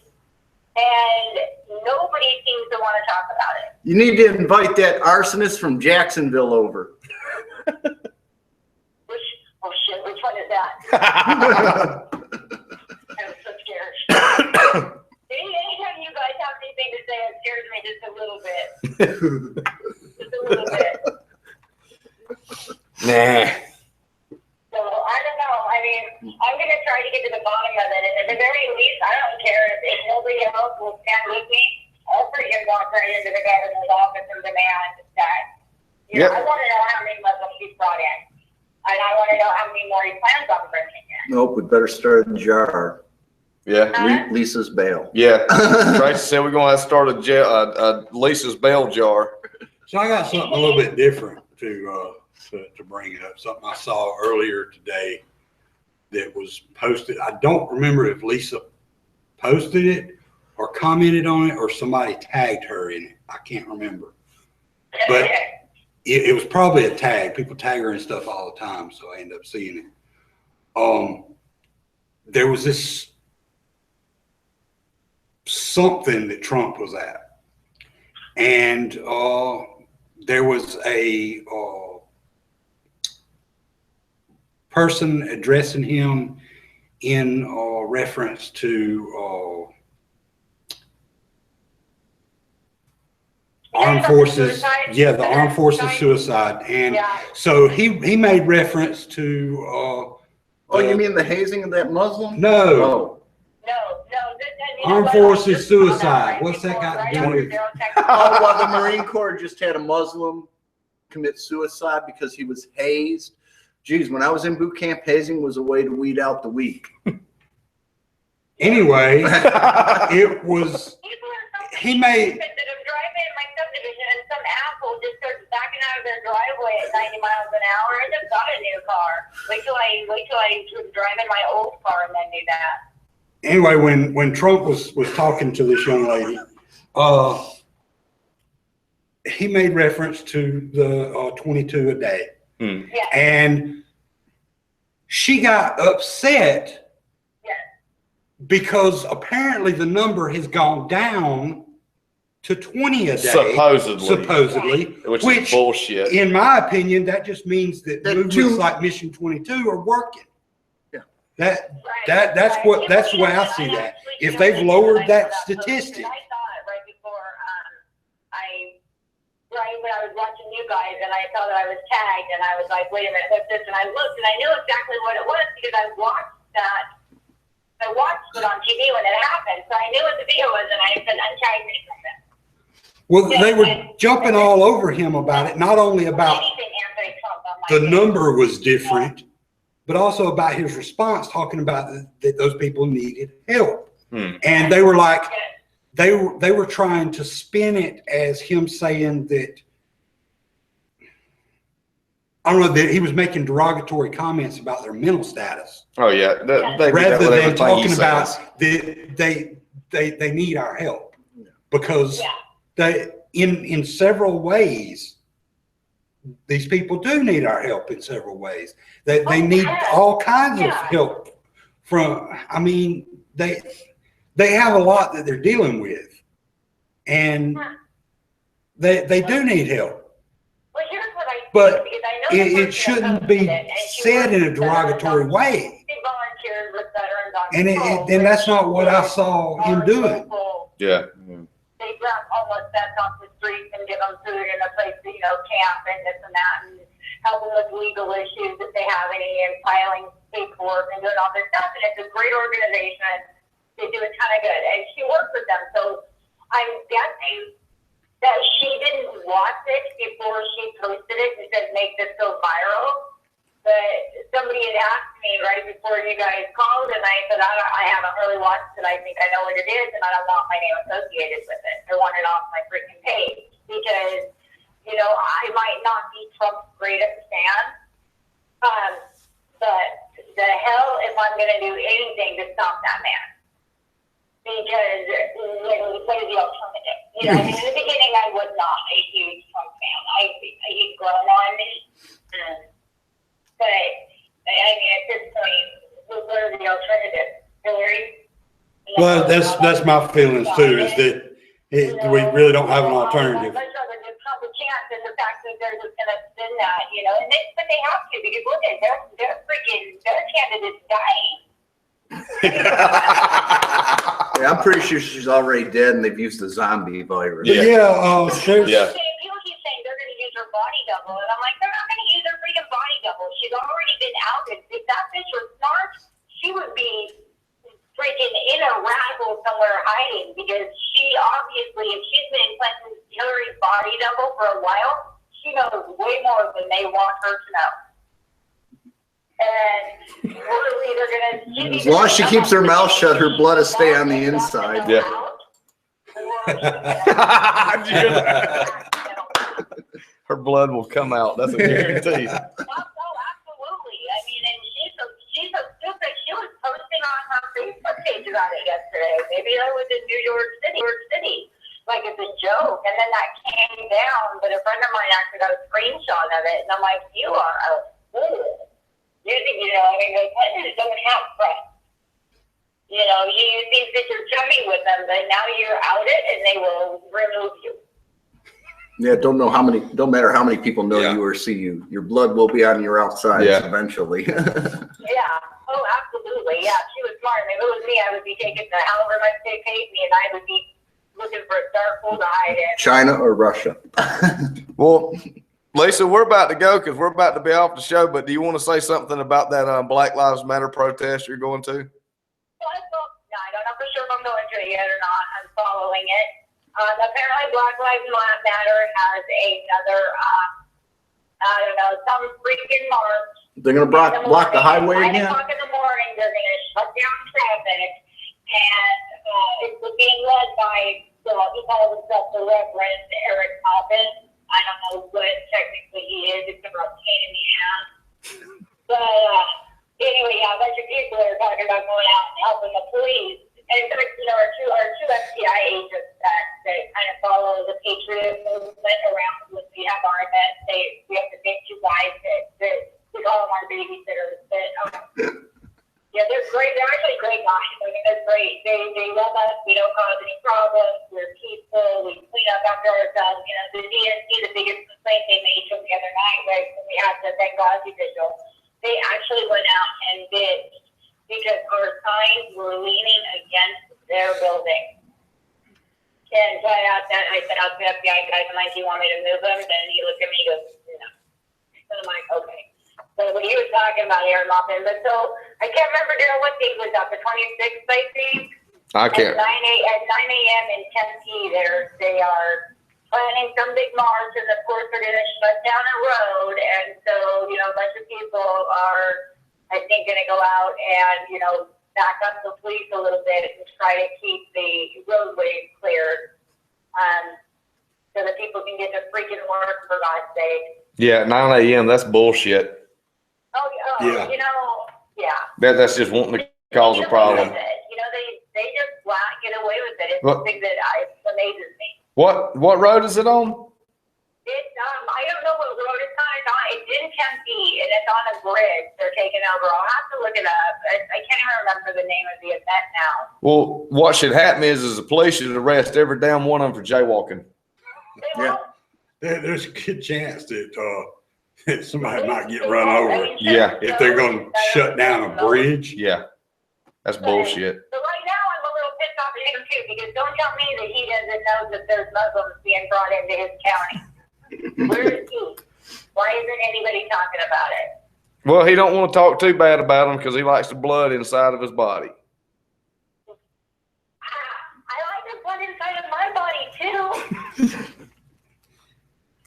and nobody seems to want to talk about it.
You need to invite that arsonist from Jacksonville over.
Oh shit, which one is that? I'm so scared. Anytime you guys have anything to say, it scares me just a little bit. Just a little bit.
Nah.
So I don't know. I mean, I'm going to try to get to the bottom of it. And at the very least, I don't care if nobody else will stand with me. I'll freaking walk right into the governor's office and demand that. I want to know how many Muslims he's brought in. And I want to know how many more he plans on bringing in.
Nope, we better start a jar.
Yeah.
Lisa's bail.
Yeah. Tracy said we're going to have to start a Lisa's bail jar.
So I got something a little bit different to bring up. Something I saw earlier today that was posted. I don't remember if Lisa posted it or commented on it or somebody tagged her in it. I can't remember. But it was probably a tag. People tag her and stuff all the time, so I end up seeing it. There was this something that Trump was at, and there was a person addressing him in reference to armed forces. Yeah, the armed forces suicide. And so he made reference to
You mean the hazing of that Muslim?
No.
Oh.
No.
Armed forces suicide. What's that got to do with?
Oh, well, the Marine Corps just had a Muslim commit suicide because he was hazed. Geez, when I was in boot camp, hazing was a way to weed out the weak.
Anyway, it was. He made.
And some asshole just starts backing out of their driveway at 90 miles an hour. I just got a new car. Wait till I drive in my old car and then do that.
Anyway, when Trump was talking to this young lady, he made reference to the 22 a day.
Hmm.
Yeah.
And she got upset because apparently the number has gone down to 20 a day. Supposedly.
Which is bullshit.
In my opinion, that just means that movements
too-
like Mission 22 are working.
Yeah.
That's the way I see that. If they've lowered that statistic.
I saw it right before when I was watching you guys, and I saw that I was tagged, and I was like, wait a minute, what's this? And I looked, and I knew exactly what it was because I watched it on TV when it happened, so I knew what the video was, and I said, untag me from it.
Well, they were jumping all over him about it, not only about
Anything anti-Trump on my
the
page.
number was different, but also about his response, talking about that those people needed help. And they were like, they were trying to spin it as him saying that, I don't know, that he was making derogatory comments about their mental status,
Oh yeah,
rather than talking about that they need our help, because they in several ways, these people do need our help in several ways. They need all kinds of help from, I mean, they have a lot that they're dealing with, and they do need help.
Well, here's what I think,
But
because I know the person
it shouldn't
that
be
posted it, and she
said in a
works with Veterans
derogatory
on-
way.
She volunteers with Veterans on
And
Patrol,
and that's
which
not what I
is
saw him
our
doing.
local-
Yeah.
They drop homeless vets off the streets and give them food and a place to, camp and this and that, and help them with legal issues if they have any, and filing paperwork and doing all this stuff. And it's a great organization. They do a ton of good. And she works with them. So I'm guessing that she didn't watch it before she posted it and said, make this go viral. But somebody had asked me right before you guys called, and I said, I haven't really watched it. I think I know what it is, and I don't want my name associated with it. I want it off my freaking page because, I might not be Trump's greatest fan. But the hell if I'm going to do anything to stop that man. Because what is the alternative? In the beginning, I was not a huge Trump fan. He's grown on me. But, at this point, what are the alternatives? Hillary?
Well, that's my feelings too, is that we really don't have an alternative.
I'd much rather give Trump a chance than the fact that they're just going to spin that, but they have to, because look at their candidate's dying.
Yeah, I'm pretty sure she's already dead and they've used the zombie virus.
But there's,
Yeah.
People keep saying they're going to use her body double, and I'm like, they're not going to use her freaking body double. She's already been outed. If that bitch was smart, she would be freaking in a radical somewhere hiding, because she obviously, if she's been Clinton's Hillary's body double for a while, she knows way more than they want her to know. And we're either going to,
As long as she keeps her mouth shut, her blood will stay on the inside.
Yeah. Her blood will come out. That's a guarantee.
Oh, absolutely. I mean, and she's so stupid. She was posting on her Facebook page about it yesterday. Maybe that was in New York City, like it's a joke. And then that came down, but a friend of mine actually got a screenshot of it, and I'm like, you are a fool. Clinton doesn't have friends. You think that you're chummy with them, but now you're outed, and they will remove you.
Yeah, don't matter how many people know you or see you. Your blood will be on your outsides eventually.
Yeah. Oh, absolutely. Yeah, she was smart. If it was me, I would be taking however much they paid me, and I would be looking for a dark hole to hide in.
China or Russia?
Well, Lisa, we're about to go because we're about to be off the show, but do you want to say something about that Black Lives Matter protest you're going to?
No, I don't know for sure if I'm going to it yet or not. I'm following it. Apparently Black Lives Matter has another, some freaking march.
They're going to block the highway again?
9 o'clock in the morning, they're going to shut down traffic, and it's being led by, he calls himself the Reverend Eric Coppin. I don't know what technically he is, it's a pain in the ass. But anyway, a bunch of people are talking about going out and helping the police. And our two FBI agents that kind of follow the Patriot movement around when we have our events. We have to pick two guys that we call them our babysitters. They're great. They're actually great guys. I mean, they're great. They love us. We don't cause any problems. We're peaceful. We clean up after ourselves. The DNC, the biggest complaint they made from the other night, right, when we had the Benghazi vigil, they actually went out and bitched because our signs were leaning against their building. And so I said out to the FBI guys, I'm like, do you want me to move them? And he looked at me and goes, no. So I'm like, okay. So he was talking about air mopping, but so I can't remember, Daryl, what date was that? The 26th, I think.
I can't.
At 9 a.m. in Tempe, they are planning some big march, and of course they're gonna shut down a road, and so, a bunch of people are, I think, gonna go out and, back up the police a little bit and try to keep the roadways cleared, so that people can get to freaking work, for God's sake.
Yeah, 9 a.m. That's bullshit.
Oh,
Yeah.
Yeah.
That's just wanting to cause a problem.
They just flat get away with it. It's
What?
something that amazes me.
What road is it on?
It's I don't know what road it's on. It's in Tempe, and it's on a bridge. They're taking over. I'll have to look it up. I can't even remember the name of the event now.
Well, what should happen is the police should arrest every damn one of them for jaywalking.
They
Yeah.
won't.
There's a good chance that somebody might get run over
Yeah.
if they're gonna shut down a bridge.
Yeah, that's bullshit.
So right now, I'm a little pissed off at him too, because don't tell me that he doesn't know that there's Muslims being brought into his county. Where is he? Why isn't anybody talking about it?
Well, he don't want to talk too bad about him because he likes the blood inside of his body.
I like the blood inside of my body too.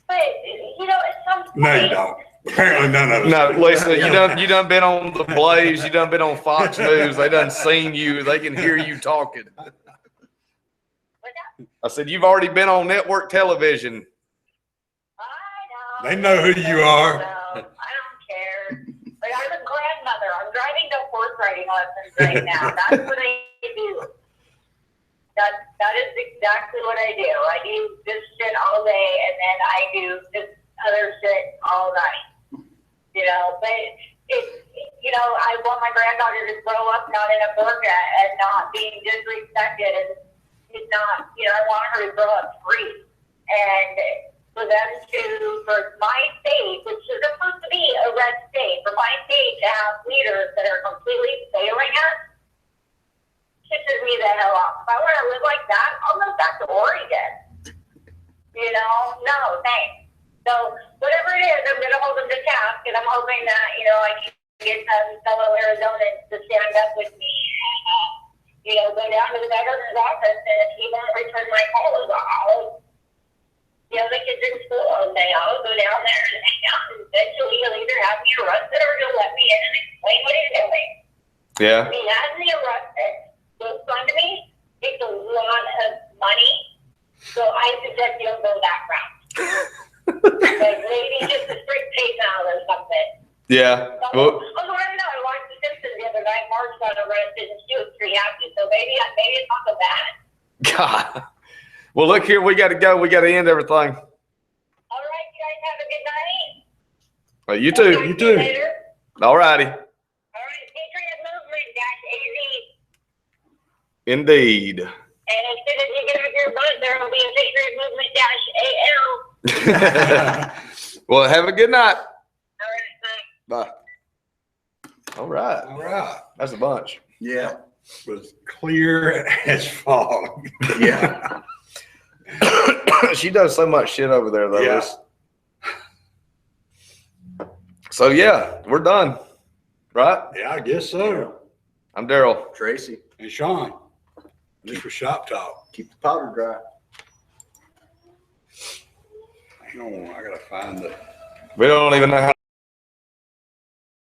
But at some point.
No, you don't. Apparently none of us.
No,
do.
Lisa, you done been on the Blaze, you done been on Fox News. They done seen you. They can hear you talking.
What's that?
I said you've already been on network television.
I know.
They know who you are.
I don't care. Like, I'm a grandmother. I'm driving to horse riding lessons right now. That's what I do. That is exactly what I do. I do this shit all day, and then I do this other shit all night. But I want my granddaughter to grow up not in a burqa and not being disrespected, and it's not. I want her to grow up free, and for my state, which is supposed to be a red state, for my state to have leaders that are completely failing us, pisses me the hell off. If I want to live like that, I'll move back to Oregon. No, thanks. So whatever it is, I'm going to hold them to task, and I'm hoping that, I can get some fellow Arizonans to stand up with me and, go down to the governor's office, and if he won't return my calls, I'll, the kids in school, and I'll go down there and hang out, and eventually he'll either have me arrested or he'll let me in and explain what he's doing.
Yeah.
He has me arrested. Goes fund me. Takes a lot of money. So I suggest you don't go that route. Like maybe just a straight PayPal or something.
Yeah.
So,
Well,
I know. I watched The Simpsons the other night. Marge got arrested and she was pretty happy. So maybe it's not so bad.
God. Well, look here. We got to go. We got to end everything.
All right, you guys have a good night.
Well, you too.
Talk
You
to you
too.
later.
All righty.
All right, Patriot Movement-AZ.
Indeed.
And as soon as you get off your butt, there will be a Patriot Movement-AL.
Well, have a good night.
All right, thanks.
Bye. All right.
All right.
That's a bunch.
Yeah.
Was clear as fog.
Yeah.
She does so much shit over there, though.
Yeah.
Liz. So, yeah, we're done. Right?
Yeah, I guess so.
I'm Daryl.
Tracy,
And Sean, this was Shop Talk.
keep the powder dry.
Hang on, I gotta find the.
We don't even know how